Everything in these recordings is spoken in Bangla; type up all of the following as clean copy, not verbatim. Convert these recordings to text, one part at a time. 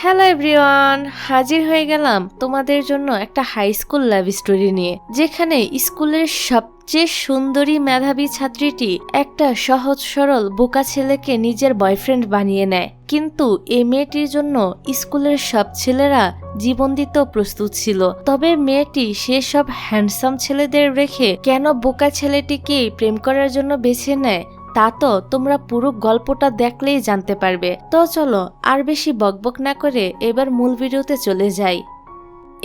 হ্যালো এভরিওয়ান, হাজির হয়ে গেলাম তোমাদের জন্য একটা হাই স্কুল লাভ স্টোরি নিয়ে, যেখানে স্কুলের সবচেয়ে সুন্দরী মেধাবী ছাত্রীটি একটা সহজ সরল বোকা ছেলেকে নিজের বয়ফ্রেন্ড বানিয়ে নেয়। কিন্তু এই মেয়েটির জন্য স্কুলের সব ছেলেরা জীবন দিতেও প্রস্তুত ছিল। তবে মেয়েটি সেসব হ্যান্ডসাম ছেলেদের রেখে কেন বোকা ছেলেটিকেই প্রেম করার জন্য বেছে নেয় তা তো তোমরা পুরো গল্পটা দেখলেই জানতে পারবে। তো চলো আর বেশি বকবক না করে এবার মূল ভিডিওতে চলে যাই।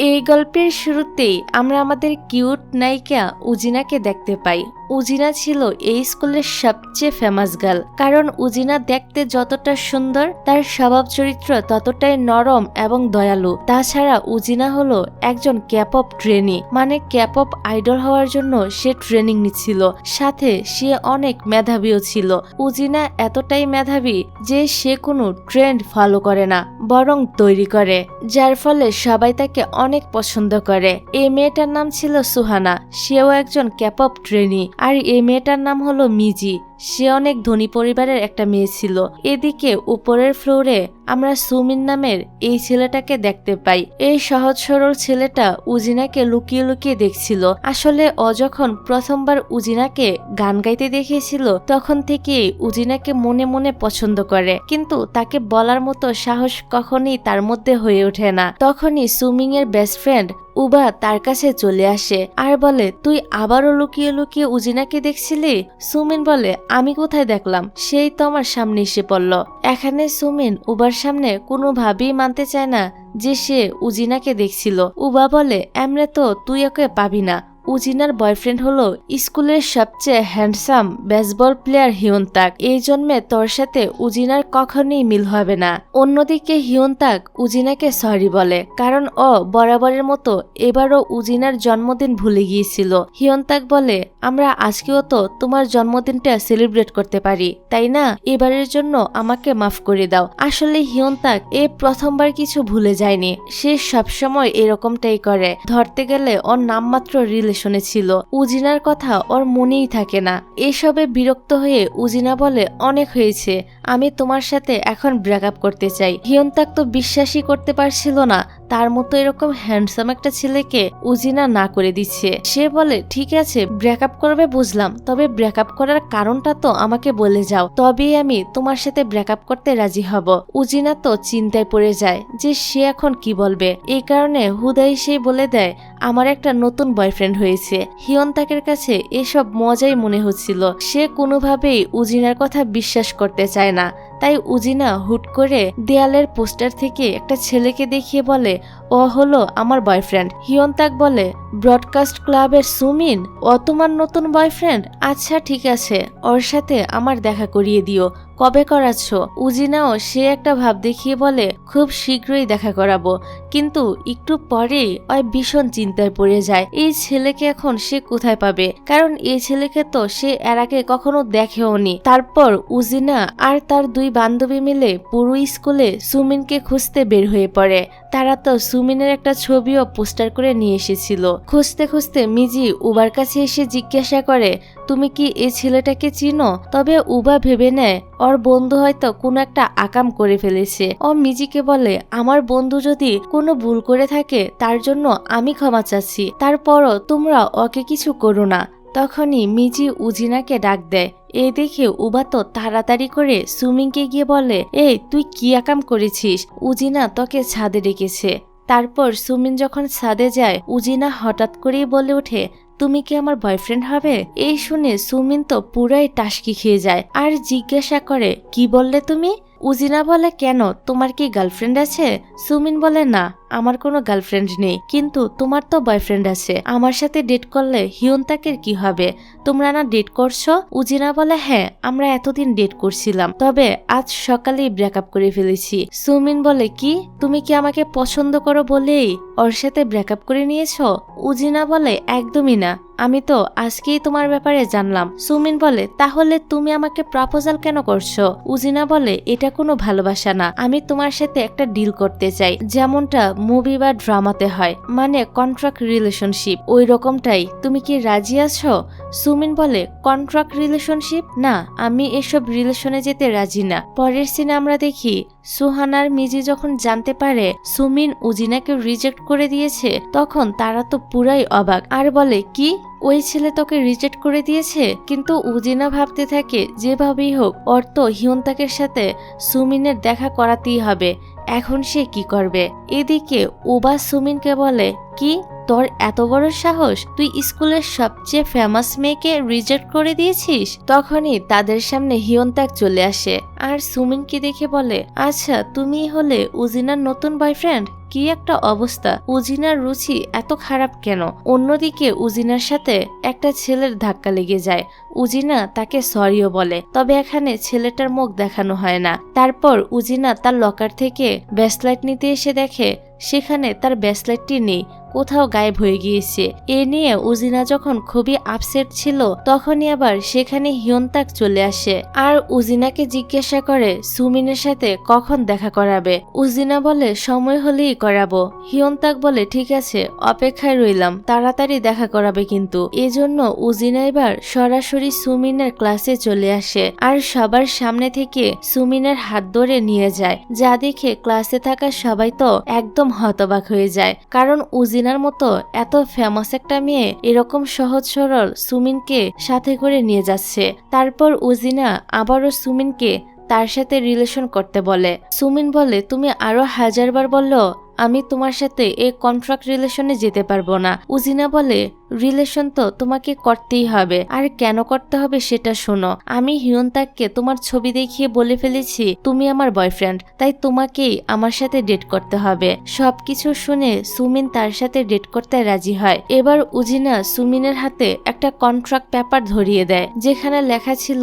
এই গল্পের শুরুতেই আমরা আমাদের কিউট নায়িকা উজিনাকে দেখতে পাই। উজিনা ছিল এই স্কুলের সবচেয়ে ফেমাস গার্ল, কারণ উজিনা দেখতে যতটা সুন্দর তার স্বভাব চরিত্র ততটাই নরম এবং দয়ালু। তাছাড়া উজিনা হলো একজন ক্যাপপ ট্রেনি, মানে ক্যাপপ আইডল হওয়ার জন্য সে ট্রেনিং নিচ্ছিল, সাথে সে অনেক মেধাবীও ছিল। উজিনা এতটাই মেধাবী যে সে কোনো ট্রেন্ড ফলো করে না, বরং তৈরি করে, যার ফলে সবাই তাকে অনেক পছন্দ করে। এই মেয়েটার নাম ছিল সুহানা, সেও একজন ক্যাপপ ট্রেনি। আর এই মেয়েটার নাম হলো মিজি, সে অনেক ধনী পরিবারের একটা মেয়ে ছিল। এদিকে উপরের ফ্লোরে আমরা সুমিন নামের এই ছেলেটাকে দেখতে পাই। এই সহজ সরল ছেলেটা উজিনাকে লুকিয়ে লুকিয়ে দেখছিল। আসলে ও যখন প্রথমবার উজিনাকে গান গাইতে দেখেছিল তখন থেকে উজিনাকে মনে মনে পছন্দ করে, কিন্তু তাকে বলার মতো সাহস কখনই তার মধ্যে হয়ে ওঠে না। তখনই সুমিং এর বেস্ট ফ্রেন্ড উবা তার কাছে চলে আসে আর বলে, তুই আবারও লুকিয়ে লুকিয়ে উজিনাকে দেখছিলি? সুমিন বলে, আমি কোথায় দেখলাম, সেই তো আমার সামনে এসে পড়ল। এখানে সুমিন উবার সামনে কোনোভাবেই মানতে চায় না যে সে উজিনাকে দেখছিল। উবা বলে, এমনে তো তুই ওকে পাবি না, উজিনার বয়ফ্রেন্ড হলো স্কুলের সবচেয়ে হ্যান্ডসাম বেসবল প্লেয়ার হিয়নতাক, এই জন্মে তোর সাথে উজিনার কখনোই মিল হবে না। অন্যদিকে হিয়নতাক উজিনাকে সরি বলে, কারণ ও বরাবরের মতো এবারও উজিনার জন্মদিন ভুলে গিয়েছিল। হিয়নতাক বলে, আমরা আজকেও তো তোমার জন্মদিনটা সেলিব্রেট করতে পারি, তাই না? এবারের জন্য আমাকে মাফ করে দাও। আসলে হিয়নতাক এ প্রথমবার কিছু ভুলে যায়নি, সে সবসময় এরকমটাই করে। ধরতে গেলে ওর নামমাত্র রিলেশনে ছিল, উজিনার কথা ওর মনেই থাকে না। এসবে বিরক্ত হয়ে উজিনা বলে, অনেক হয়েছে, আমি তোমার সাথে এখন ব্রেকআপ করতে চাই। হিয়নতাক তো বিশ্বাসই করতে পারছিল না তার মতো এরকম হ্যান্ডসাম একটা ছেলেকে উজিনা না করে দিচ্ছে। সে বলে, ঠিক আছে ব্রেকআপ করবে বুঝলাম, তবে ব্রেকআপ করার কারণটা তো আমাকে বলে যাও, তবেই আমি তোমার সাথে ব্রেকআপ করতে রাজি হব। উজিনা তো চিন্তায় পড়ে যায় যে সে এখন কি বলবে। এই কারণে হুদাই সে বলে দেয়, আমার একটা নতুন বয়ফ্রেন্ড হয়েছে। হিয়নতাকের কাছে এসব মজাই মনে হচ্ছিল, সে কোনোভাবেই উজিনার কথা বিশ্বাস করতে চায় না। তাই উজিনা হুট করে দেয়ালের পোস্টার থেকে একটা ছেলেকে দেখিয়ে বলে, ও হলো আমার বয়ফ্রেন্ড। হিয়নতাক বলে, ব্রডকাস্ট ক্লাবের সুমিন, ও তোমার নতুন বয়ফ্রেন্ড? আচ্ছা ঠিক আছে, ওর সাথে আমার দেখা করিয়ে দিও, কবে করাচ্ছ? উজিনাও সে একটা ভাব দেখিয়ে বলে, খুব শীঘ্রই দেখা করাবো। কিন্তু একটু পরেই ওই ভীষণ চিন্তায় পড়ে যায়, এই ছেলেকে এখন সে কোথায় পাবে, কারণ এই ছেলেকে তো সে এর আগে কখনো দেখেওনি। তারপর উজিনা আর তার দুই বান্ধবী মিলে পুরো স্কুলে সুমিনকে খুঁজতে বের হয়ে পড়ে। তারা তো সুমিনের একটা ছবিও পোস্টার করে নিয়ে এসেছিল। খুঁজতে খুঁজতে মিজি উবার কাছে এসে জিজ্ঞাসা করে, তুমি কি এই ছেলেটাকে চিনো? তবে উবা ভেবে নেয় ওর বন্ধু হয়তো কোনো একটা আকাম করে ফেলেছে। ও মিজিকে বলে, আমার বন্ধু যদি কোনো ভুল করে থাকে তার জন্য আমি ক্ষমা চাচ্ছি, তারপরও তোমরা ওকে কিছু করো না। তখনই মিজি উজিনাকে ডাক দেয়। এই দেখে উবা তো তাড়াতাড়ি করে সুমিংকে গিয়ে বলে, এই তুই কি আকাম করেছিস? উজিনা তোকে ছাদে ডেকেছে। তারপর সুমিন যখন ছাদে যায়, উজিনা হঠাৎ করেই বলে ওঠে, তুমি কি আমার বয়ফ্রেন্ড হবে? এই শুনে সুমিন তো পুরাই টাসকি খেয়ে যায় আর জিজ্ঞাসা করে, কি বললে তুমি? উজিনা বলে, কেন, তোমার কি গার্লফ্রেন্ড আছে? সুমিন বলে, না আমার কোনো গার্লফ্রেন্ড নেই, কিন্তু তোমার তো বয়ফ্রেন্ড আছে, আমার সাথে ডেট করলে হিয়নতাকের কি হবে? তোমরা না ডেট করছো? উজিনা বলে, হ্যাঁ আমরা এতদিন ডেট করছিলাম, তবে আজ সকালেই ব্রেকআপ করে ফেলেছি। সুমিন বলে, কি, তুমি কি আমাকে পছন্দ করো বলেই ওর সাথে ব্রেকআপ করে নিয়েছো? উজিনা বলে, একদমই না, আমি তো আজকেই তোমার ব্যাপারে জানলাম। সুমিন বলে, তাহলে তুমি আমাকে প্রপোজাল কেন করছো? উজিনা বলে, এটা কোনো ভালোবাসা না, আমি তোমার সাথে একটা ডিল করতে চাই, যেমনটা মুভি বা ড্রামাতে হয়, মানে কন্ট্রাক্ট রিলেশনশিপ, ওই রকমটাই। তুমি কি রাজি আছো? সুমিন বলে, কন্ট্রাক্ট রিলেশনশিপ? না, আমি এসব রিলেশনে যেতে রাজি না। পরের সিনে আমরা দেখি সুহানার মিজি যখন জানতে পারে সুমিন উজিনাকে রিজেক্ট করে দিয়েছে, তখন তারা তো পুরাই অবাক আর বলে, কি ওই ছেলে তোকে রিজেক্ট করে দিয়েছে? কিন্তু উজিনা ভাবতে থাকে যেভাবেই হোক ওর তো হিয়ন্তাকের সাথে সুমিনের দেখা করাতেই হবে, এখন সে কি করবে। এদিকে উবা সুমিনকে বলে, কি তোর এত বড় সাহস, তুই স্কুলের সবচেয়ে ফেমাস মেয়েকে রিজেক্ট করে দিয়েছিস? তখনই তাদের সামনে হিয়ন্তাক চলে আসে আর সুমিনকে দেখে বলে, আচ্ছা তুমি হলে উজিনার নতুন বয়ফ্রেন্ড? কি একটা অবস্থা, উজিনার রুচি এত খারাপ কেন? অন্যদিকে উজিনার সাথে একটা ছেলের ধাক্কা লেগে যায়, উজিনা তাকে সরিও বলে, তবে এখানে ছেলেটার মুখ দেখানো হয় না। তারপর উজিনা তার লকার থেকে ব্রেসলেট নিতে এসে দেখে সেখানে তার ব্রেসলেটটি নেই, কোথাও গায়েব হয়ে গিয়েছে। এ নিয়ে উজিনা যখন খুবই আপসেট ছিল, তখনই আবার সেখানে হিয়ন্তাক চলে আসে আর উজিনাকে জিজ্ঞাসা করে সুমিনের সাথে কখন দেখা করাবে। উজিনা বলে, সময় হলেই করাবো। হিয়ন্তাক বলে, ঠিক আছে, অপেক্ষায় রইলাম, তাড়াতাড়ি দেখা করাবে কিন্তু। এজন্য উজিনা এবার সরাসরি সুমিনের ক্লাসে চলে আসে আর সবার সামনে থেকে সুমিনের হাত ধরে নিয়ে যায়, যা দেখে ক্লাসে থাকা সবাই তো একদম হতবাক হয়ে যায়, কারণ উজিনার মতো এত ফেমাস একটা মেয়ে এরকম সহজ সরল সুমিনকে সাথে করে নিয়ে যাচ্ছে। তারপর উজিনা আবারও সুমিনকে তার সাথে রিলেশন করতে বলে। সুমিন বলে, তুমি আরো 1000 বার বললো আমি তোমার সাথে এই কন্ট্রাক্ট রিলেশনে যেতে পারবো না। উজিনা বলে, রিলেশন তো তোমাকে করতেই হবে, আর কেন করতে হবে সেটা শোনো। আমি হিয়ন্তাককে তোমার ছবি দেখিয়ে বলে ফেলেছি তুমি আমার বয়ফ্রেন্ড, তাই তোমাকেই আমার সাথে ডেট করতে হবে। সবকিছু শুনে সুমিন তার সাথে ডেট করতে রাজি হয়। এবার উজিনা সুমিনের হাতে একটা কন্ট্রাক্ট পেপার ধরিয়ে দেয়, যেখানে লেখা ছিল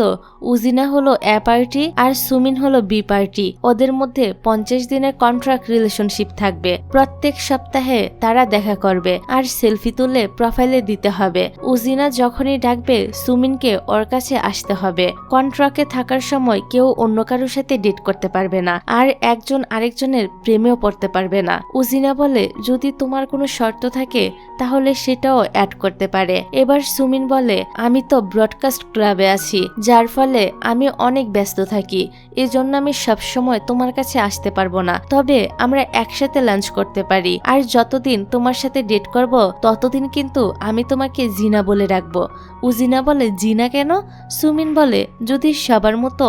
উজিনা হলো এ পার্টি আর সুমিন হলো বি পার্টি, ওদের মধ্যে 50 দিনের কন্ট্রাক্ট রিলেশনশিপ থাকবে, প্রত্যেক সপ্তাহে তারা দেখা করবে আর সেলফি তুলে প্রোফাইলে দিতে হবে। উজিনা যখনই ডাকবে সুমিনকে ওর কাছে আসতে হবে। কন্ট্রাক্টে থাকার সময় কেউ অন্য কারোর সাথে ডেট করতে পারবে না আর একজন আরেকজনের প্রেমেও পড়তে পারবে না। উজিনা বলে, যদি তোমার কোনো শর্ত থাকে তাহলে সেটাও অ্যাড করতে পারে। এবার সুমিন বলে, আমি তো ব্রডকাস্ট ক্লাবে আছি, যার ফলে আমি অনেক ব্যস্ত থাকি, এজন্য আমি সবসময় তোমার কাছে আসতে পারবো না, তবে আমরা একসাথে লাঞ্চ করতে পারি, আর যতদিন তোমার সাথে ডেট করব ততদিন কিন্তু আমি তোমাকে জিনা বলে রাখবো। উজিনা বলে, জিনা কেন? সুমিন বলে, যদি সবার মতো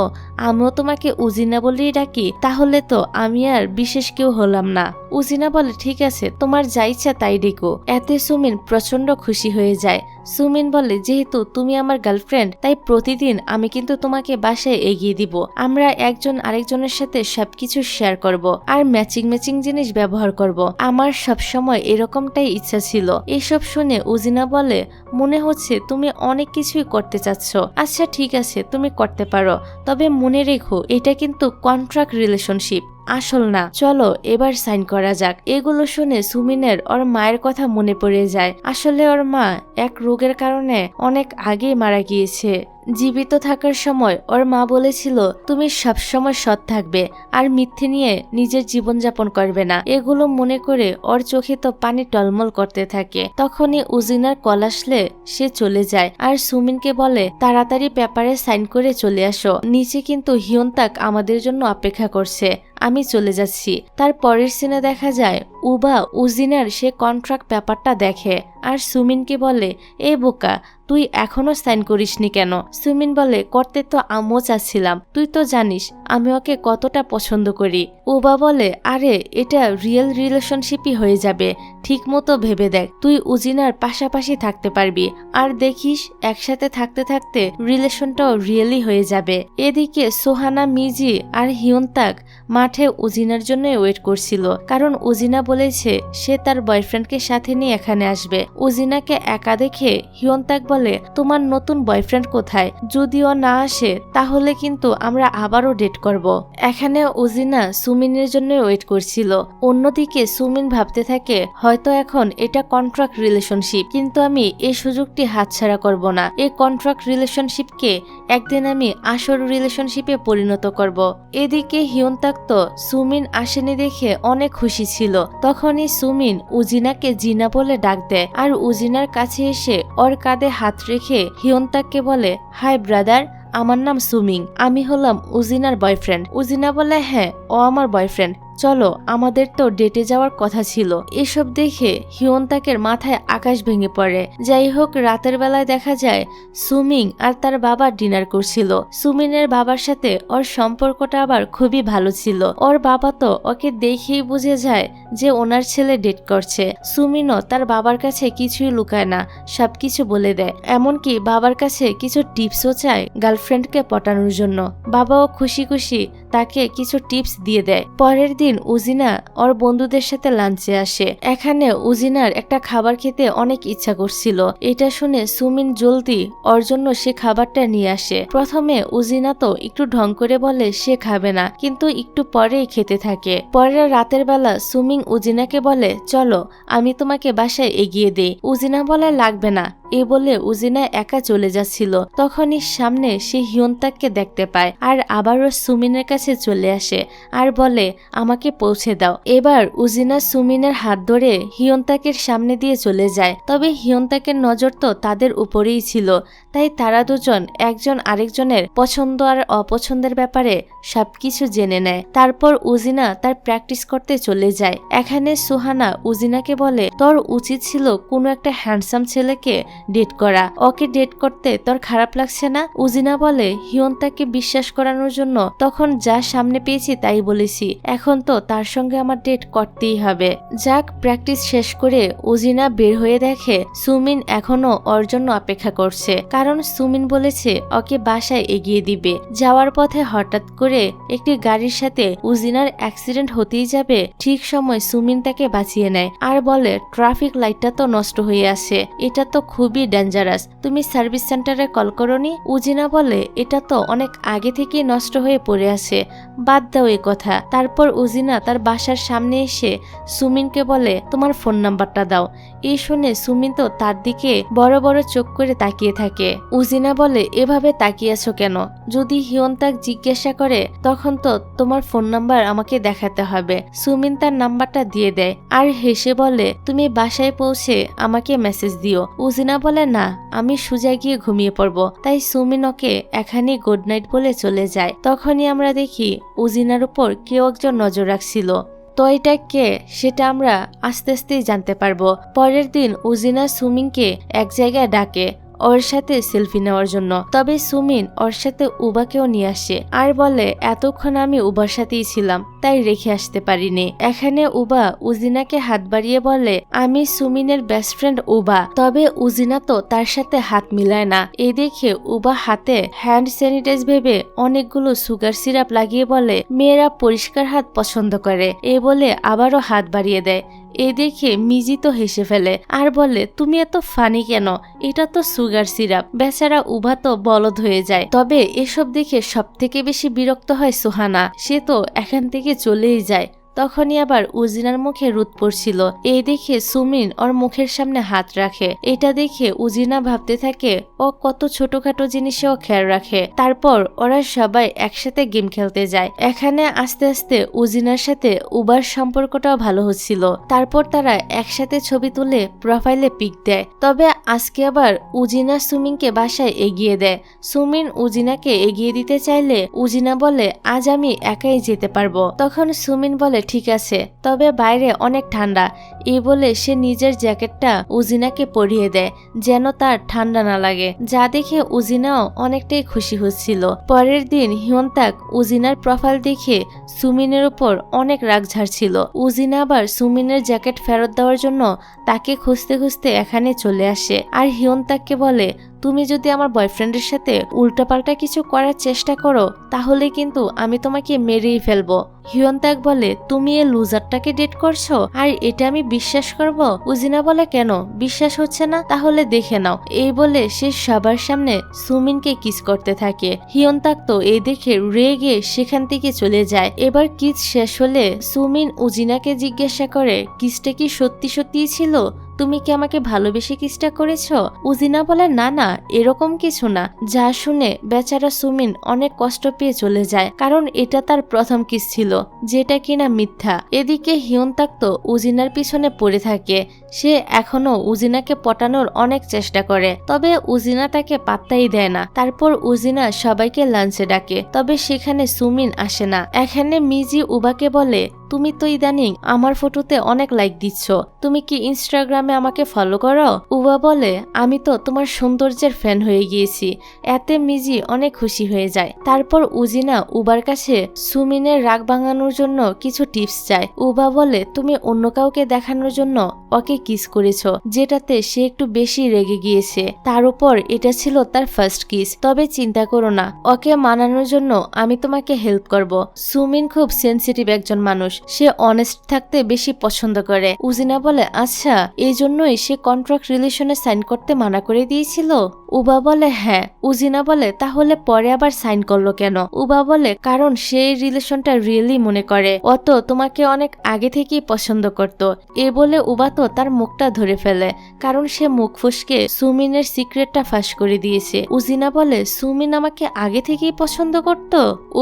আমিও তোমাকে উজিনা বলেই ডাকি তাহলে তো আমি আর বিশেষ কেউ হলাম না। উজিনা বলে, ঠিক আছে, তোমার যা ইচ্ছা তাই ডেকো। এতে সুমিন প্রচন্ড খুশি হয়ে যায়। সুমিন বলে, যেহেতু তুমি আমার গার্লফ্রেন্ড তাই প্রতিদিন আমি কিন্তু তোমাকে বাসায় এগিয়ে দিব, আমরা একজন আরেকজনের সাথে সবকিছু শেয়ার করব আর ম্যাচিং জিনিস ব্যবহার করব। আমার সবসময় এরকমটাই ইচ্ছা ছিল। এসব শুনে উজিনা বলে, মনে হচ্ছে তুমি অনেক কিছুই করতে চাচ্ছ। আচ্ছা ঠিক আছে, তুমি করতে পারো, তবে মনে রেখো এটা কিন্তু কন্ট্রাক্ট রিলেশনশিপ, আসল না। চলো এবার সাইন করা যাক। এগুলো শুনে সুমিনের ওর মায়ের কথা মনে পড়ে যায়। আসলে ওর মা এক রোগের কারণে অনেক আগেই মারা গিয়েছে। জীবিত থাকার সময় ওর মা বলেছিল তুমি সবসময় সৎ থাকবে আর মিথ্যে নিয়ে নিজের জীবনযাপন করবে না। এগুলো মনে করে ওর চোখে তো পানি টলমল করতে থাকে। তখনই উজিনার কল আসলে সে চলে যায় আর সুমিনকে বলে, তাড়াতাড়ি পেপারে সাইন করে চলে আসো, নিচে কিন্তু হিয়ন্তাক আমাদের জন্য অপেক্ষা করছে, আমি চলে যাচ্ছি। তার পরের সিনে দেখা যায় উবা উজিনার সে কন্ট্রাক্ট পেপারটা দেখে আর সুমিনকে বলে, এ বোকা, তুই এখনো সাইন করিসনি কেন? সুমিন বলে, করতে তো আমিও চাচ্ছিলাম, তুই তো জানিস আমি ওকে কতটা পছন্দ করি। উবা বলে, আরে এটা রিয়েল রিলেশনশিপই হয়ে যাবে, ঠিক মতো ভেবে দেখ, তুই উজিনার পাশাপাশি থাকতে পারবি আর দেখিস একসাথে থাকতে থাকতে রিলেশনটাও রিয়েলি হয়ে যাবে। এদিকে সোহানা, মিজি আর হিয়ন্তাক মাঠে উজিনার জন্য ওয়েট করছিল, কারণ উজিনা বলেছে সে তার বয়ফ্রেন্ডকে সাথে নিয়ে এখানে আসবে। উজিনাকে একা দেখে হিয়ন্তাক বলে, তোমার নতুন বয়ফ্রেন্ড কোথায়? যদিও না আসে তাহলে কিন্তু আমরা আবারও ডেট করব। এখানে উজিনা সুমিনের জন্য ওয়েট করছিল। অন্যদিকে সুমিন ভাবতে থাকে হয়তো এখন এটা কন্ট্রাক্ট রিলেশনশিপ, কিন্তু আমি এই সুযোগটি হাতছাড়া করব না। এই কন্ট্রাক্ট রিলেশনশিপকে একদিন আমি আসল রিলেশনশিপে পরিণত করব। এদিকে হিয়নতাক তো সুমিন আসেনি দেখে অনেক খুশি ছিল। তখনই সুমিন উজিনাকে জিনা বলে ডাক দেয় আর উজিনার কাছে এসে ওর কাঁধে হাত রেখে হিয়নতাককে বলে, হাই ব্রাদার, আমার নাম সুমিং, আমি হলাম উজিনার বয়ফ্রেন্ড। উজিনা বলে, হ্যাঁ ও আমার বয়ফ্রেন্ড, চলো আমাদের তো ডেটে যাওয়ার কথা ছিল। এসব দেখে হিয়নতাকের মাথায় আকাশ ভেঙে পড়ে। যাই হোক, রাতের বেলায় দেখা যায় সুমিং আর তার বাবা ডিনার করছিল। সুমিনের বাবার সাথে ওর সম্পর্কটা আবার খুবই ভালো ছিল। ওর বাবা তো ওকে দেখেই বুঝে যায় যে ওনার ছেলে ডেট করছে। সুমিনও তার বাবার কাছে কিছুই লুকায় না, সবকিছু বলে দেয়। এমনকি বাবার কাছে কিছু টিপসও চায় গার্লফ্রেন্ডকে পটানোর জন্য। বাবাও খুশি খুশি তাকে কিছু টিপস দিয়ে দেয়। পরের দিন উজিনা ওর বন্ধুদের সাথে লাঞ্চে আসে। এখানে উজিনার একটা খাবার খেতে অনেক ইচ্ছা করছিল। এটা শুনে সুমিন জলদি ওর জন্য সে খাবারটা নিয়ে আসে। প্রথমে উজিনা তো একটু ঢং করে বলে সে খাবে না, কিন্তু একটু পরেই খেতে থাকে। পরে রাতের বেলা সুমিং উজিনাকে বলে, চলো আমি তোমাকে বাসায় এগিয়ে দেই। উজিনা বলে লাগবে না। এ বলে উজিনা একা চলে যাচ্ছিল। তখনই সামনে সে হিয়নতাককে দেখতে পায় আর আবারও সুমিনের কাছে চলে আসে আর বলে, আমাকে পৌঁছে দাও। এবার উজিনা সুমিনের হাত ধরে হিয়নতাকের সামনে দিয়ে চলে যায়। তবে হিয়নতাকের নজর তো তাদের উপরেই ছিল, তাই তারা দুজন একজন আরেকজনের পছন্দ আর অপছন্দের ব্যাপারে সবকিছু জেনে নেয়। তারপর উজিনা তার প্র্যাকটিস করতে চলে যায়। এখানে সুহানা উজিনাকে বলে, তোর উচিত ছিল কোনো একটা হ্যান্ডসাম ছেলেকে ডেট করা। ওকে ডেট করতে তোর খারাপ লাগছে না? উজিনা বলে, হিয়নতাকে বিশ্বাস করানোর জন্য তখন যা সামনে পেয়েছি তাই বলেছি, এখন তো তার সঙ্গে আমার ডেট করতেই হবে। যাক, প্র্যাকটিস শেষ করে উজিনা বের হয়ে দেখে সুমিন এখনো ওর জন্য অপেক্ষা করছে, কারণ সুমিন বলেছে ওকে বাসায় এগিয়ে দিবে। যাওয়ার পথে হঠাৎ করে একটি গাড়ির সাথে উজিনার অ্যাক্সিডেন্ট হতেই যাবে, ঠিক সময় সুমিন তাকে বাঁচিয়ে নেয় আর বলে, ট্রাফিক লাইটটা তো নষ্ট হয়ে আছে, এটা তো খুবই ডেঞ্জারাস, তুমি সার্ভিস সেন্টারে কল করোনি? উজিনা বলে, এটা তো অনেক আগে থেকেই নষ্ট হয়ে পড়ে আছে, বাদ দাও এই কথা। তারপর উজিনা তার বাসার সামনে এসে সুমিনকে বলে, তোমার ফোন নাম্বারটা দাও। এই শুনে সুমিন তো তার দিকে বড় বড় চোখ করে তাকিয়ে থাকে। উজিনা বলে, এভাবে তাকিয়ে আছো কেন? যদি হিয়নতাক জিজ্ঞাসা করে তখন তো তোমার ফোন নাম্বার আমাকে দেখাতে হবে। সুমিন তার নাম্বারটা দিয়ে দেয় আর হেসে বলে, তুমি বাসায় পৌঁছে আমাকে মেসেজ দিও। উজিনা বলে, না আমি সোজা গিয়ে ঘুমিয়ে পড়বো। তাই সুমিন ওকে এখানেই গুড নাইট বলে চলে যায়। তখনই আমরা দেখি উজিনার উপর কেউ একজন নজর রাখছিল। তো এটা কে সেটা আমরা আস্তে আস্তেই জানতে পারবো। পরের দিন উজিনা সুমিনকে এক জায়গায় ডাকে ওর সাথে সেলফি নেওয়ার জন্য। তবে সুমিন ওর সাথে উবাকেও নিয়ে আসে আর বলে, এতক্ষণ আমি উবার সাথেই ছিলাম, তাই রেখে আসতে পারিনি। এখানে উবা উজিনাকে হাত বাড়িয়ে বলে, আমি সুমিনের বেস্ট ফ্রেন্ড উবা। তবে উজিনা তো তার সাথে হাত মিলায় না। এই দেখে উবা হাতে হ্যান্ড স্যানিটাইজ ভেবে অনেকগুলো সুগার সিরাপ লাগিয়ে বলে, মেয়েরা পরিষ্কার হাত পছন্দ করে। এ বলে আবারও হাত বাড়িয়ে দেয়। এ দেখে মিজি তো হেসে ফেলে আর বলে, তুমি এত ফানি কেন? এটা তো সুগার সিরাপ। বেচারা উভা তো বলদ হয়ে যায়। তবে এসব দেখে সব থেকে বেশি বিরক্ত হয় সুহানা, সে তো এখান থেকে চলেই যায়। তখনই আবার উজিনার মুখে রোদ পড়ছিল। এই দেখে সুমিন ওর মুখের সামনে হাত রাখে। এটা দেখে উজিনা ভাবতে থাকে ও কত ছোটখাটো জিনিসেও খেয়াল রাখে। তারপর ওরা সবাই একসাথে গেম খেলতে যায়। এখানে আস্তে আস্তে উজিনার সাথে উবার সম্পর্কটাও ভালো হচ্ছিল। তারপর তারা একসাথে ছবি তুলে প্রোফাইলে পিক দেয়। তবে আজকে আবার উজিনা সুমিনকে বাসায় এগিয়ে দেয়। সুমিন উজিনাকে এগিয়ে দিতে চাইলে উজিনা বলে, আজ আমি একাই যেতে পারবো। তখন সুমিন বলে, ঠিক আছে, তবে বাইরে অনেক ঠান্ডা। এই বলে সে নিজের জ্যাকেটটা উজিনাকে পরিয়ে দেয় যেন তার ঠান্ডা না লাগে, যা দেখে উজিনাও অনেকটাই খুশি হচ্ছিল। পরের দিন হিয়নতাক উজিনার প্রোফাইল দেখে সুমিনের উপর অনেক রাগ ঝাড়ছিল। উজিনা আবার সুমিনের জ্যাকেট ফেরত দেওয়ার জন্য তাকে খুঁজতে খুঁজতে এখানে চলে আসে আর হিয়নতাককে বলে, তুমি যদি আমার বয়ফ্রেন্ডের সাথে উল্টাপাল্টা কিছু করার চেষ্টা করো তাহলে কিন্তু আমি তোমাকে মেরেই ফেলবো। হিয়ন্তাক বলে, তুমি এই লুজারটাকে ডেট করছো আর এটা আমি বিশ্বাস করব? উজিনা বলে, কেন বিশ্বাস হচ্ছে না? তাহলে দেখে নাও। এই বলে সে সবার সামনে সুমিনকে কিস করতে থাকে। হিয়ন্তাক তো এই দেখে রেগে সেখান থেকে চলে যায়। এবার কিস শেষ হলে সুমিন উজিনাকে জিজ্ঞাসা করে, কিসটা কি সত্যি সত্যি ছিল? তুমি কি আমাকে ভালোবেসে কিসটা করেছ? উজিনা বলে, না না, এরকম কিছু না। যা শুনে বেচারা সুমিন অনেক কষ্ট পেয়ে চলে যায়, কারণ এটা তার প্রথম কিস ছিল, যেটা কিনা মিথ্যা। এদিকে হিয়ন্তাক তো উজিনার পিছনে পড়ে থাকে। সে এখনো উজিনাকে পটানোর অনেক চেষ্টা করে, তবে উজিনা তাকে পাত্তাই দেয় না। তারপর উজিনা সবাইকে লাঞ্চে ডাকে, তবে সেখানে সুমিন আসে না। এখানে মিজি উবাকে বলে, তুমি তো ইদানিং আমার ফটোতে অনেক লাইক দিচ্ছ, তুমি কি ইনস্টাগ্রামে আমাকে ফলো করো? উবা বলে, আমি তো তোমার সৌন্দর্যের ফ্যান হয়ে গিয়েছি। এতে মিজি অনেক খুশি হয়ে যায়। তারপর উজিনা উবার কাছে সুমিনের রাগ ভাঙানোর জন্য কিছু টিপস চায়। উবা বলে, তুমি অন্য কাউকে দেখানোর জন্য ওকে কিস করেছো, যেটাতে সে একটু বেশি রেগে গিয়েছে। তার উপর এটা ছিল তার ফার্স্ট কিস। তবে চিন্তা করো না, ওকে মানানোর জন্য আমি তোমাকে হেল্প করব। সুমিন খুব সেনসিটিভ একজন মানুষ, সে অনেস্ট থাকতে বেশি পছন্দ করে। উজিনা বলে, আচ্ছা, এই জন্যই সে কন্ট্রাক্ট রিলেশনে সাইন করতে মানা করে দিয়েছিল? উবা বলে, হ্যাঁ। উজিনা বলে, তাহলে পরে আবার সাইন করলো কেন? উবা বলে, কারণ সে এই রিলেশনটা রিয়েলি মনে করে, ও তো তোমাকে অনেক আগে থেকেই পছন্দ করত। এ বলে উবা তো তার মুখটা ধরে ফেলে, কারণ সে মুখ ফসকে সুমিনের সিক্রেটটা ফাঁস করে দিয়েছে। উজিনা বলে, সুমিন আমাকে আগে থেকেই পছন্দ করত?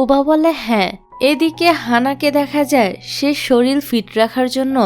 উবা বলে, হ্যাঁ। এদিকে হানাকে দেখা যায় সে শরীর ফিট রাখার জন্য